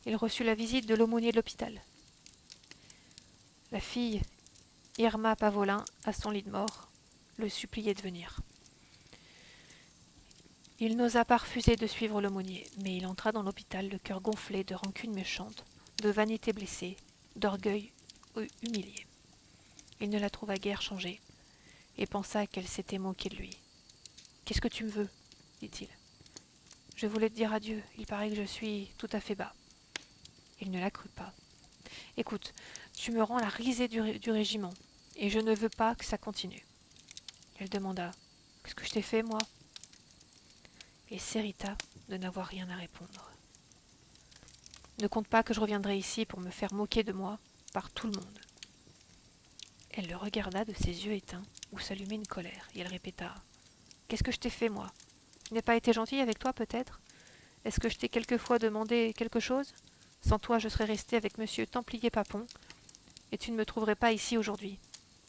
il reçut la visite de l'aumônier de l'hôpital. La fille, Irma Pavolin, à son lit de mort, le suppliait de venir. Il n'osa pas refuser de suivre l'aumônier, mais il entra dans l'hôpital le cœur gonflé de rancune méchante, de vanité blessée, d'orgueil humilié. Il ne la trouva guère changée, et pensa qu'elle s'était moquée de lui. « Qu'est-ce que tu me veux ?» dit-il. « Je voulais te dire adieu, il paraît que je suis tout à fait bas. » Il ne la crut pas. « Écoute, tu me rends la risée du régiment, et je ne veux pas que ça continue. » Elle demanda. « Qu'est-ce que je t'ai fait, moi ?» Et s'irrita de n'avoir rien à répondre. « Ne compte pas que je reviendrai ici pour me faire moquer de moi par tout le monde. » Elle le regarda de ses yeux éteints, où s'allumait une colère, et elle répéta. « Qu'est-ce que je t'ai fait, moi ? Je n'ai pas été gentille avec toi, peut-être ? Est-ce que je t'ai quelquefois demandé quelque chose ? Sans toi, je serais restée avec monsieur Templier Papon, et tu ne me trouverais pas ici aujourd'hui.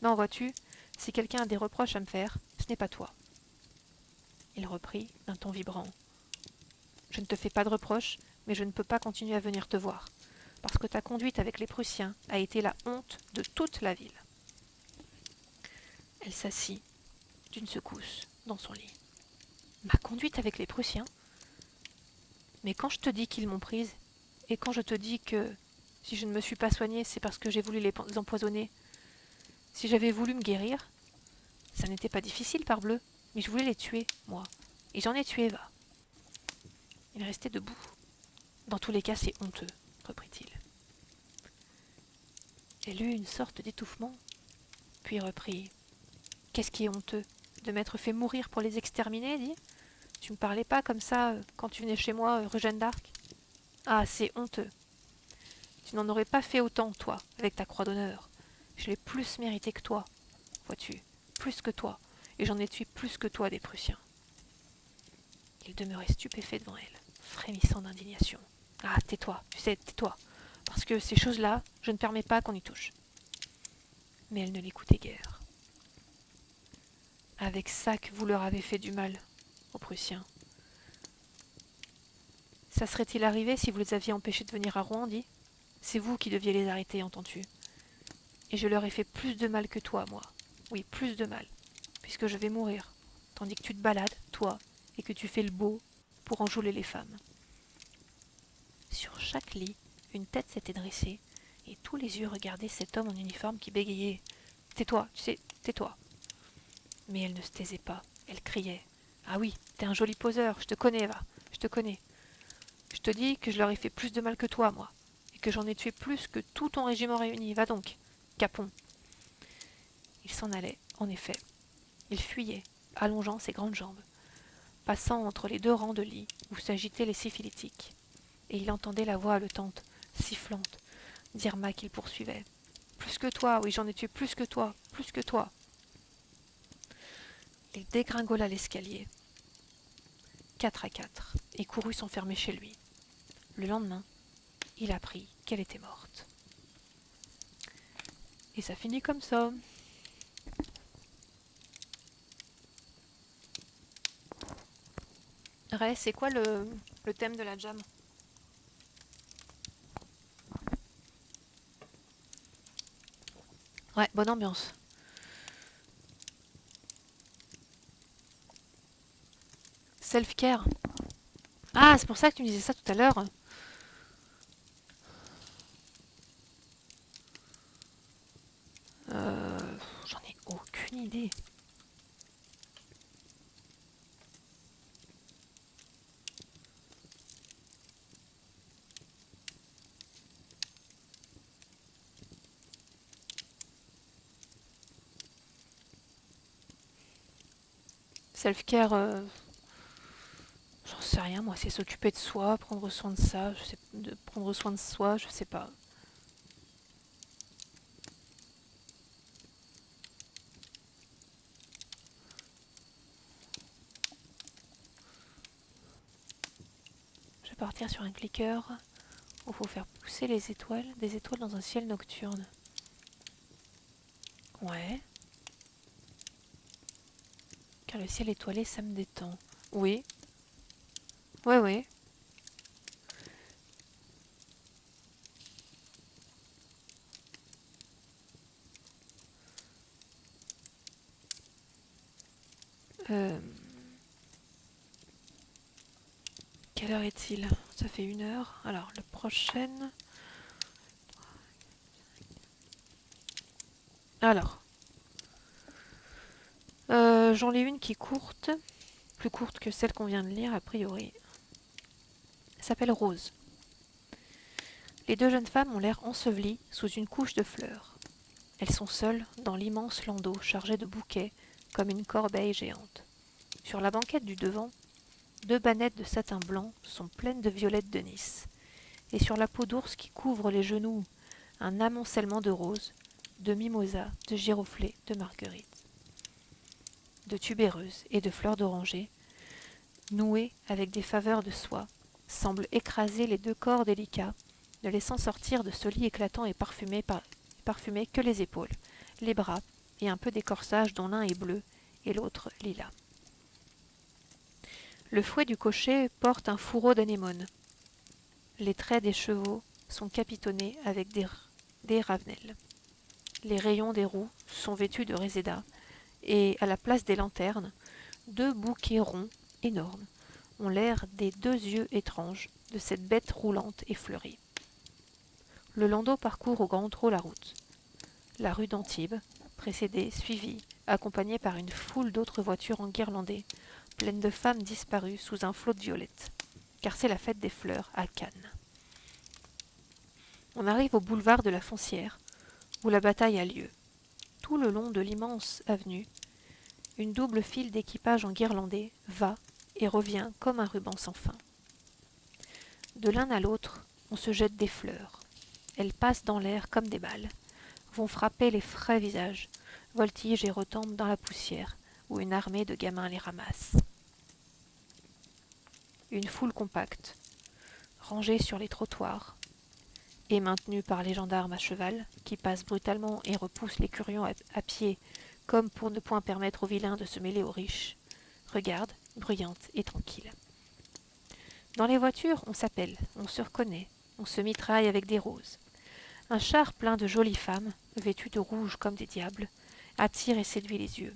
Non, vois-tu, si quelqu'un a des reproches à me faire, ce n'est pas toi. » Il reprit d'un ton vibrant. « Je ne te fais pas de reproches, mais je ne peux pas continuer à venir te voir, parce que ta conduite avec les Prussiens a été la honte de toute la ville. » Elle s'assit, d'une secousse, dans son lit. « Ma conduite avec les Prussiens ? Mais quand je te dis qu'ils m'ont prise, et quand je te dis que si je ne me suis pas soignée, c'est parce que j'ai voulu les empoisonner, si j'avais voulu me guérir, ça n'était pas difficile, parbleu, mais je voulais les tuer, moi, et j'en ai tué, va. » Il restait debout. « Dans tous les cas, c'est honteux, reprit-il. Elle eut une sorte d'étouffement, puis reprit. « Qu'est-ce qui est honteux ? De m'être fait mourir pour les exterminer, dis ? Tu me parlais pas comme ça quand tu venais chez moi, rue Jeanne d'Arc ? Ah, c'est honteux. Tu n'en aurais pas fait autant, toi, avec ta croix d'honneur. Je l'ai plus mérité que toi, vois-tu, plus que toi, et j'en ai tué plus que toi des Prussiens. » Il demeurait stupéfait devant elle, frémissant d'indignation. « Ah, tais-toi, tu sais, tais-toi, parce que ces choses-là, je ne permets pas qu'on y touche. » Mais elle ne l'écoutait guère. « Avec ça que vous leur avez fait du mal, aux Prussiens. Ça serait-il arrivé si vous les aviez empêchés de venir à Rouen, dit ? C'est vous qui deviez les arrêter, entends-tu ? Et je leur ai fait plus de mal que toi, moi. Oui, plus de mal, puisque je vais mourir, tandis que tu te balades, toi, et que tu fais le beau pour enjôler les femmes. » Sur chaque lit, une tête s'était dressée, et tous les yeux regardaient cet homme en uniforme qui bégayait. « Tais-toi, tu sais, tais-toi. » Mais elle ne se taisait pas, elle criait. « Ah oui, t'es un joli poseur, je te connais, va, je te connais. Je te dis que je leur ai fait plus de mal que toi, moi, et que j'en ai tué plus que tout ton régiment réuni. Va donc, Capon. » Il s'en allait, en effet. Il fuyait, allongeant ses grandes jambes, passant entre les deux rangs de lits où s'agitaient les syphilitiques, et il entendait la voix haletante, sifflante, d'Irma qu'il poursuivait. « Plus que toi, oui, j'en ai tué plus que toi, plus que toi. » Il dégringola l'escalier, 4 à 4, et courut s'enfermer chez lui. Le lendemain, il apprit qu'elle était morte. Et ça finit comme ça. Ray, c'est quoi le thème de la jam ? Ouais, bonne ambiance. Self-care. Ah, c'est pour ça que tu me disais ça tout à l'heure. J'en ai aucune idée. Self-care, j'en sais rien, moi, c'est s'occuper de soi, prendre soin de ça, prendre soin de soi, je sais pas. Je vais partir sur un clicker où il faut faire pousser des étoiles dans un ciel nocturne. Ouais. Car le ciel étoilé, ça me détend. Oui. Ouais, ouais. Euh, Quelle heure est-il ? Ça fait 1 heure. Alors, la prochaine... Alors, j'en lis une qui est courte, plus courte que celle qu'on vient de lire, a priori. Elle s'appelle Rose. Les deux jeunes femmes ont l'air ensevelies sous une couche de fleurs. Elles sont seules dans l'immense landau chargé de bouquets comme une corbeille géante. Sur la banquette du devant, 2 bannettes de satin blanc sont pleines de violettes de Nice. Et sur la peau d'ours qui couvre les genoux, un amoncellement de roses, de mimosas, de giroflées, de marguerites, de tubéreuses et de fleurs d'oranger, nouées avec des faveurs de soie, semblent écraser les 2 corps délicats, ne laissant sortir de ce lit éclatant et parfumé que les épaules, les bras et un peu des corsages dont l'un est bleu et l'autre lilas. Le fouet du cocher porte un fourreau d'anémone. Les traits des chevaux sont capitonnés avec des ravenelles. Les rayons des roues sont vêtus de réséda, et à la place des lanternes, 2 bouquets ronds, énormes, ont l'air des 2 yeux étranges de cette bête roulante et fleurie. Le landau parcourt au grand trot la route. La rue d'Antibes, précédée, suivie, accompagnée par une foule d'autres voitures enguirlandées, pleines de femmes disparues sous un flot de violettes, car c'est la fête des fleurs à Cannes. On arrive au boulevard de la Foncière, où la bataille a lieu. Tout le long de l'immense avenue, une double file d'équipages enguirlandés va et revient comme un ruban sans fin. De l'un à l'autre, on se jette des fleurs. Elles passent dans l'air comme des balles, vont frapper les frais visages, voltigent et retombent dans la poussière, où une armée de gamins les ramasse. Une foule compacte, rangée sur les trottoirs, et maintenue par les gendarmes à cheval, qui passent brutalement et repoussent les curieux à pied, comme pour ne point permettre aux vilains de se mêler aux riches, regarde, bruyante et tranquille. Dans les voitures, on s'appelle, on se reconnaît, on se mitraille avec des roses. Un char plein de jolies femmes, vêtues de rouge comme des diables, attire et séduit les yeux.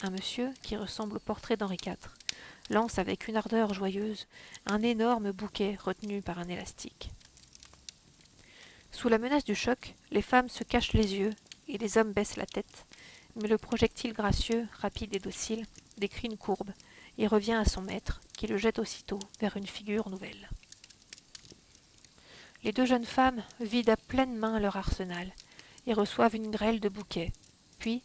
Un monsieur, qui ressemble au portrait d'Henri IV, lance avec une ardeur joyeuse un énorme bouquet retenu par un élastique. Sous la menace du choc, les femmes se cachent les yeux et les hommes baissent la tête, mais le projectile gracieux, rapide et docile, décrit une courbe et revient à son maître, qui le jette aussitôt vers une figure nouvelle. Les 2 jeunes femmes vident à pleine main leur arsenal et reçoivent une grêle de bouquets. Puis,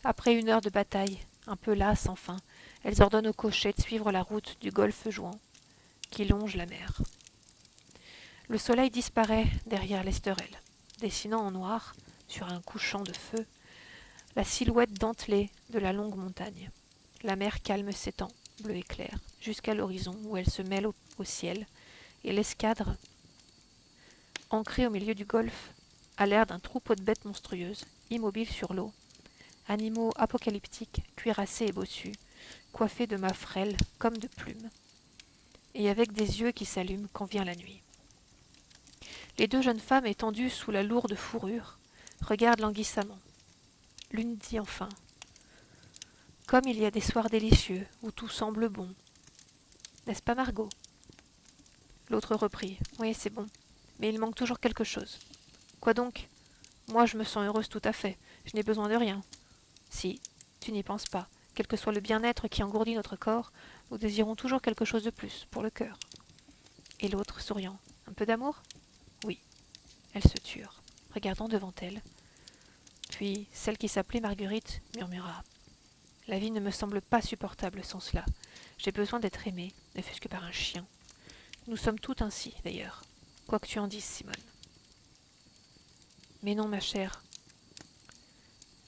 après 1 heure de bataille, un peu lasses enfin, elles ordonnent au cocher de suivre la route du golfe Jouan, qui longe la mer. Le soleil disparaît derrière l'Esterel, dessinant en noir, sur un couchant de feu, la silhouette dentelée de la longue montagne. La mer calme s'étend, bleue et claire, jusqu'à l'horizon où elle se mêle au ciel, et l'escadre, ancrée au milieu du golfe, a l'air d'un troupeau de bêtes monstrueuses, immobiles sur l'eau, animaux apocalyptiques, cuirassés et bossus, coiffés de mâts frêles comme de plumes, et avec des yeux qui s'allument quand vient la nuit. Les 2 jeunes femmes étendues sous la lourde fourrure regardent languissamment. L'une dit enfin « Comme il y a des soirs délicieux où tout semble bon. N'est-ce pas, Margot ?» L'autre reprit « Oui, c'est bon, mais il manque toujours quelque chose. »« Quoi donc ? Moi, je me sens heureuse tout à fait. Je n'ai besoin de rien. »« Si, tu n'y penses pas. Quel que soit le bien-être qui engourdit notre corps, nous désirons toujours quelque chose de plus, pour le cœur. » Et l'autre, souriant « Un peu d'amour ? » Oui. Elles se turent, regardant devant elles. Puis celle qui s'appelait Marguerite murmura « La vie ne me semble pas supportable sans cela. J'ai besoin d'être aimée, ne fût-ce que par un chien. Nous sommes toutes ainsi, d'ailleurs, quoi que tu en dises, Simone. » Mais non, ma chère.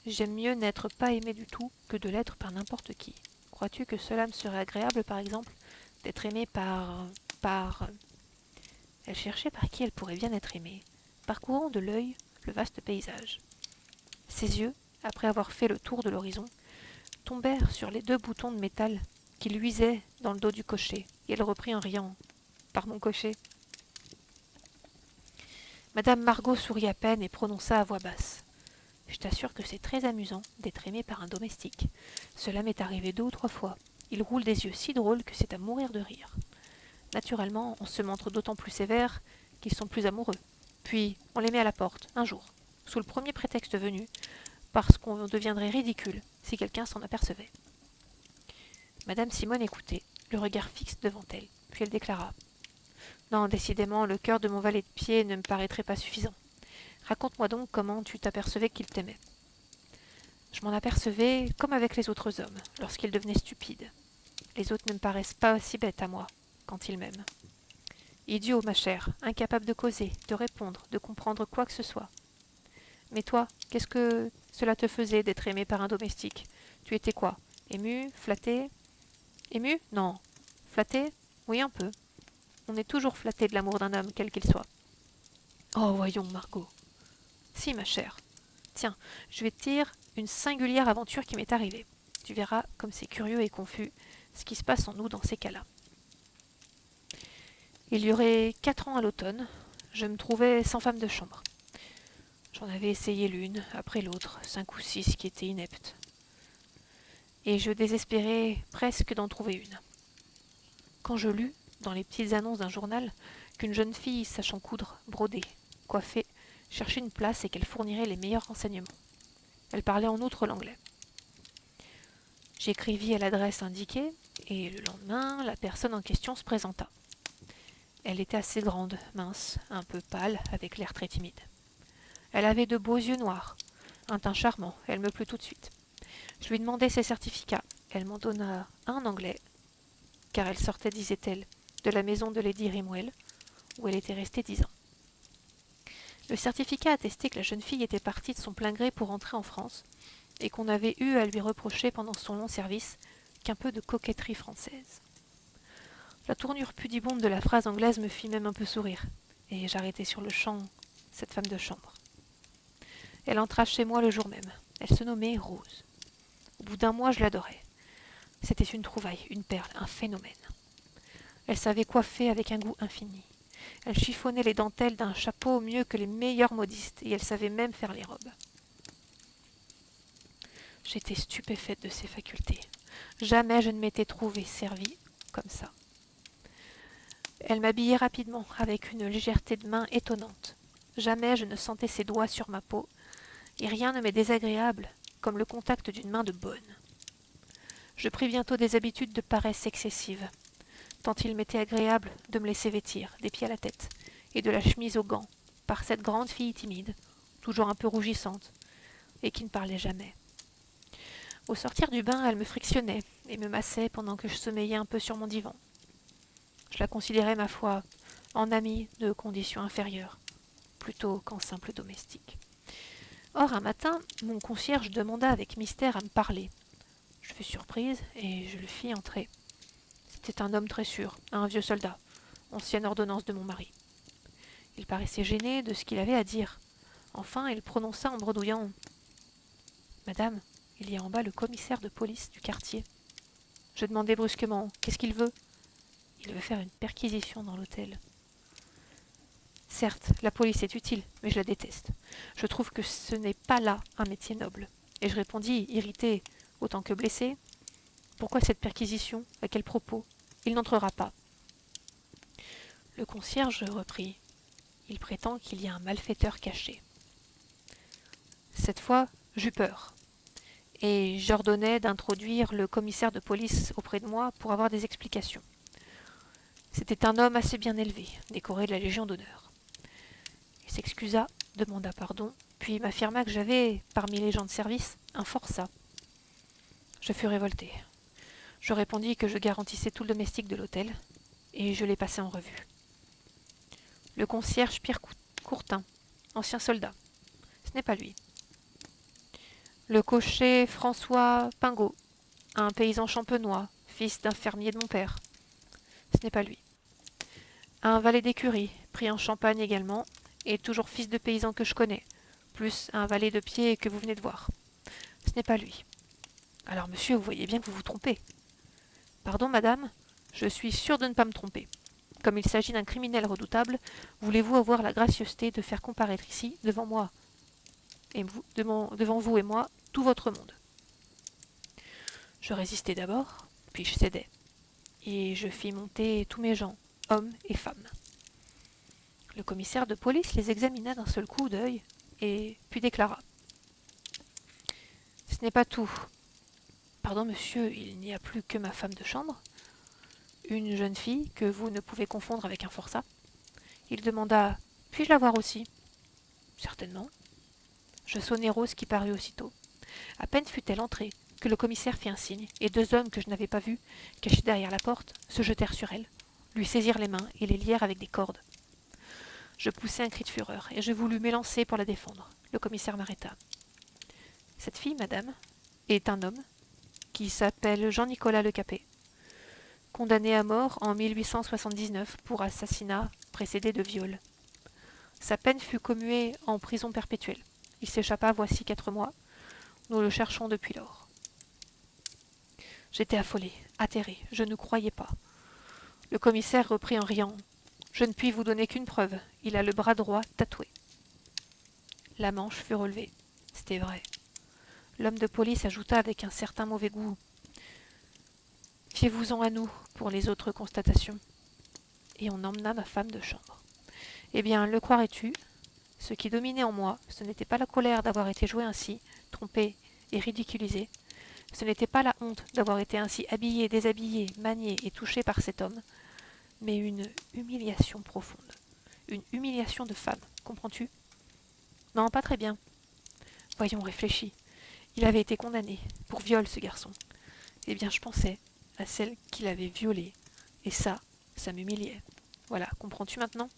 J'aime mieux n'être pas aimée du tout que de l'être par n'importe qui. Crois-tu que cela me serait agréable, par exemple, d'être aimée par... Elle cherchait par qui elle pourrait bien être aimée, parcourant de l'œil le vaste paysage. Ses yeux, après avoir fait le tour de l'horizon, tombèrent sur les 2 boutons de métal qui luisaient dans le dos du cocher, et elle reprit en riant. « Par mon cocher !» Madame Margot sourit à peine et prononça à voix basse. « Je t'assure que c'est très amusant d'être aimé par un domestique. Cela m'est arrivé 2 ou 3 fois. Il roule des yeux si drôles que c'est à mourir de rire. Naturellement, on se montre d'autant plus sévère qu'ils sont plus amoureux. Puis, on les met à la porte, un jour, sous le premier prétexte venu, parce qu'on deviendrait ridicule si quelqu'un s'en apercevait. Madame Simone écoutait, le regard fixe devant elle, puis elle déclara: Non, décidément, le cœur de mon valet de pied ne me paraîtrait pas suffisant. Raconte-moi donc comment tu t'apercevais qu'il t'aimait. Je m'en apercevais comme avec les autres hommes, lorsqu'ils devenaient stupides. Les autres ne me paraissent pas si bêtes à moi, quand ils m'aiment. Idiot, ma chère, incapable de causer, de répondre, de comprendre quoi que ce soit. Mais toi, qu'est-ce que cela te faisait d'être aimé par un domestique? Tu étais quoi? Ému? Flatté? Ému? Non. Flatté? Oui, un peu. On est toujours flatté de l'amour d'un homme, quel qu'il soit. Oh, voyons, Margot. Si, ma chère. Tiens, je vais te dire une singulière aventure qui m'est arrivée. Tu verras comme c'est curieux et confus ce qui se passe en nous dans ces cas-là. Il y aurait 4 ans à l'automne, je me trouvais sans femme de chambre. J'en avais essayé l'une, après l'autre, 5 ou 6 qui étaient ineptes. Et je désespérais presque d'en trouver une. Quand je lus, dans les petites annonces d'un journal, qu'une jeune fille sachant coudre, broder, coiffer, cherchait une place et qu'elle fournirait les meilleurs renseignements. Elle parlait en outre l'anglais. J'écrivis à l'adresse indiquée, et le lendemain, la personne en question se présenta. Elle était assez grande, mince, un peu pâle, avec l'air très timide. Elle avait de beaux yeux noirs, un teint charmant, elle me plut tout de suite. Je lui demandai ses certificats. Elle m'en donna un en anglais, car elle sortait, disait-elle, de la maison de Lady Rimwell, où elle était restée 10 ans. Le certificat attestait que la jeune fille était partie de son plein gré pour rentrer en France, et qu'on avait eu à lui reprocher pendant son long service qu'un peu de coquetterie française. La tournure pudibonde de la phrase anglaise me fit même un peu sourire, et j'arrêtai sur le champ cette femme de chambre. Elle entra chez moi le jour même. Elle se nommait Rose. Au bout d'un mois, je l'adorais. C'était une trouvaille, une perle, un phénomène. Elle savait coiffer avec un goût infini. Elle chiffonnait les dentelles d'un chapeau mieux que les meilleurs modistes, et elle savait même faire les robes. J'étais stupéfaite de ses facultés. Jamais je ne m'étais trouvée servie comme ça. Elle m'habillait rapidement, avec une légèreté de main étonnante. Jamais je ne sentais ses doigts sur ma peau, et rien ne m'est désagréable comme le contact d'une main de bonne. Je pris bientôt des habitudes de paresse excessive, tant il m'était agréable de me laisser vêtir, des pieds à la tête, et de la chemise aux gants, par cette grande fille timide, toujours un peu rougissante, et qui ne parlait jamais. Au sortir du bain, elle me frictionnait et me massait pendant que je sommeillais un peu sur mon divan. Je la considérais, ma foi, en amie de condition inférieure, plutôt qu'en simple domestique. Or, un matin, mon concierge demanda avec mystère à me parler. Je fus surprise et je le fis entrer. C'était un homme très sûr, un vieux soldat, ancienne ordonnance de mon mari. Il paraissait gêné de ce qu'il avait à dire. Enfin, il prononça en bredouillant: « Madame, il y a en bas le commissaire de police du quartier. » Je demandai brusquement: « Qu'est-ce qu'il veut ?» Il veut faire une perquisition dans l'hôtel. Certes, la police est utile, mais je la déteste. Je trouve que ce n'est pas là un métier noble. Et je répondis, irrité autant que blessé: « Pourquoi cette perquisition? À quel propos? Il n'entrera pas. » Le concierge reprit: « Il prétend qu'il y a un malfaiteur caché. » Cette fois, j'eus peur, et j'ordonnai d'introduire le commissaire de police auprès de moi pour avoir des explications. C'était un homme assez bien élevé, décoré de la Légion d'honneur. Il s'excusa, demanda pardon, puis m'affirma que j'avais, parmi les gens de service, un forçat. Je fus révoltée. Je répondis que je garantissais tout le domestique de l'hôtel, et je l'ai passé en revue. Le concierge Pierre Courtin, ancien soldat. Ce n'est pas lui. Le cocher François Pingot, un paysan champenois, fils d'un fermier de mon père. Ce n'est pas lui. Un valet d'écurie, pris en Champagne également, et toujours fils de paysan que je connais, plus un valet de pied que vous venez de voir. Ce n'est pas lui. Alors, monsieur, vous voyez bien que vous vous trompez. Pardon, madame, je suis sûre de ne pas me tromper. Comme il s'agit d'un criminel redoutable, voulez-vous avoir la gracieuseté de faire comparaître ici, devant moi, et devant vous et moi, tout votre monde? Je résistai d'abord, puis je cédai, et je fis monter tous mes gens, hommes et femmes. Le commissaire de police les examina d'un seul coup d'œil, et puis déclara: Ce n'est pas tout. Pardon, monsieur, il n'y a plus que ma femme de chambre. Une jeune fille que vous ne pouvez confondre avec un forçat. Il demanda: puis-je la voir aussi? Certainement. Je sonnai Rose qui parut aussitôt. À peine fut-elle entrée que le commissaire fit un signe, et deux hommes que je n'avais pas vus, cachés derrière la porte, se jetèrent sur elle, lui saisirent les mains et les lièrent avec des cordes. Je poussai un cri de fureur, et je voulus m'élancer pour la défendre. Le commissaire m'arrêta. Cette fille, madame, est un homme qui s'appelle Jean-Nicolas Le Capet, condamné à mort en 1879 pour assassinat précédé de viol. Sa peine fut commuée en prison perpétuelle. Il s'échappa voici 4 mois. Nous le cherchons depuis lors. J'étais affolée, atterrée, je ne croyais pas. Le commissaire reprit en riant: je ne puis vous donner qu'une preuve, il a le bras droit tatoué. La manche fut relevée. C'était vrai. L'homme de police ajouta avec un certain mauvais goût: fiez-vous-en à nous pour les autres constatations. Et on emmena ma femme de chambre. Eh bien, le croirais-tu? Ce qui dominait en moi, ce n'était pas la colère d'avoir été jouée ainsi, trompée et ridiculisée. Ce n'était pas la honte d'avoir été ainsi habillée, déshabillée, maniée et touchée par cet homme, mais une humiliation profonde. Une humiliation de femme, comprends-tu? Non, pas très bien. Voyons, réfléchis. Il avait été condamné pour viol, ce garçon. Eh bien, je pensais à celle qu'il avait violée, et ça m'humiliait. Voilà, comprends-tu maintenant?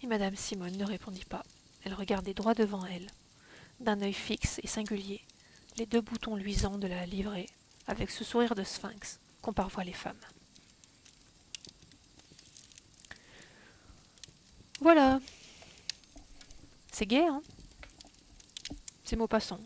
Et madame Simone ne répondit pas. Elle regardait droit devant elle, d'un œil fixe et singulier, les deux boutons luisants de la livrée, avec ce sourire de sphinx qu'ont parfois les femmes. Voilà. C'est gai, hein? C'est Maupassant.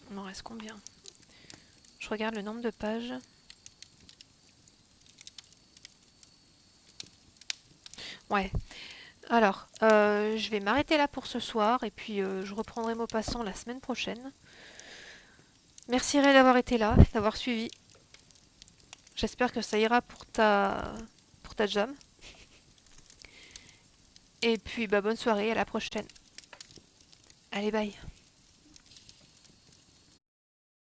Il m'en reste combien? Je regarde le nombre de pages. Ouais. Alors, je vais m'arrêter là pour ce soir et puis je reprendrai Maupassant la semaine prochaine. Merci Ray d'avoir été là, d'avoir suivi. J'espère que ça ira pour ta jam. Et puis bah bonne soirée, à la prochaine. Allez, bye.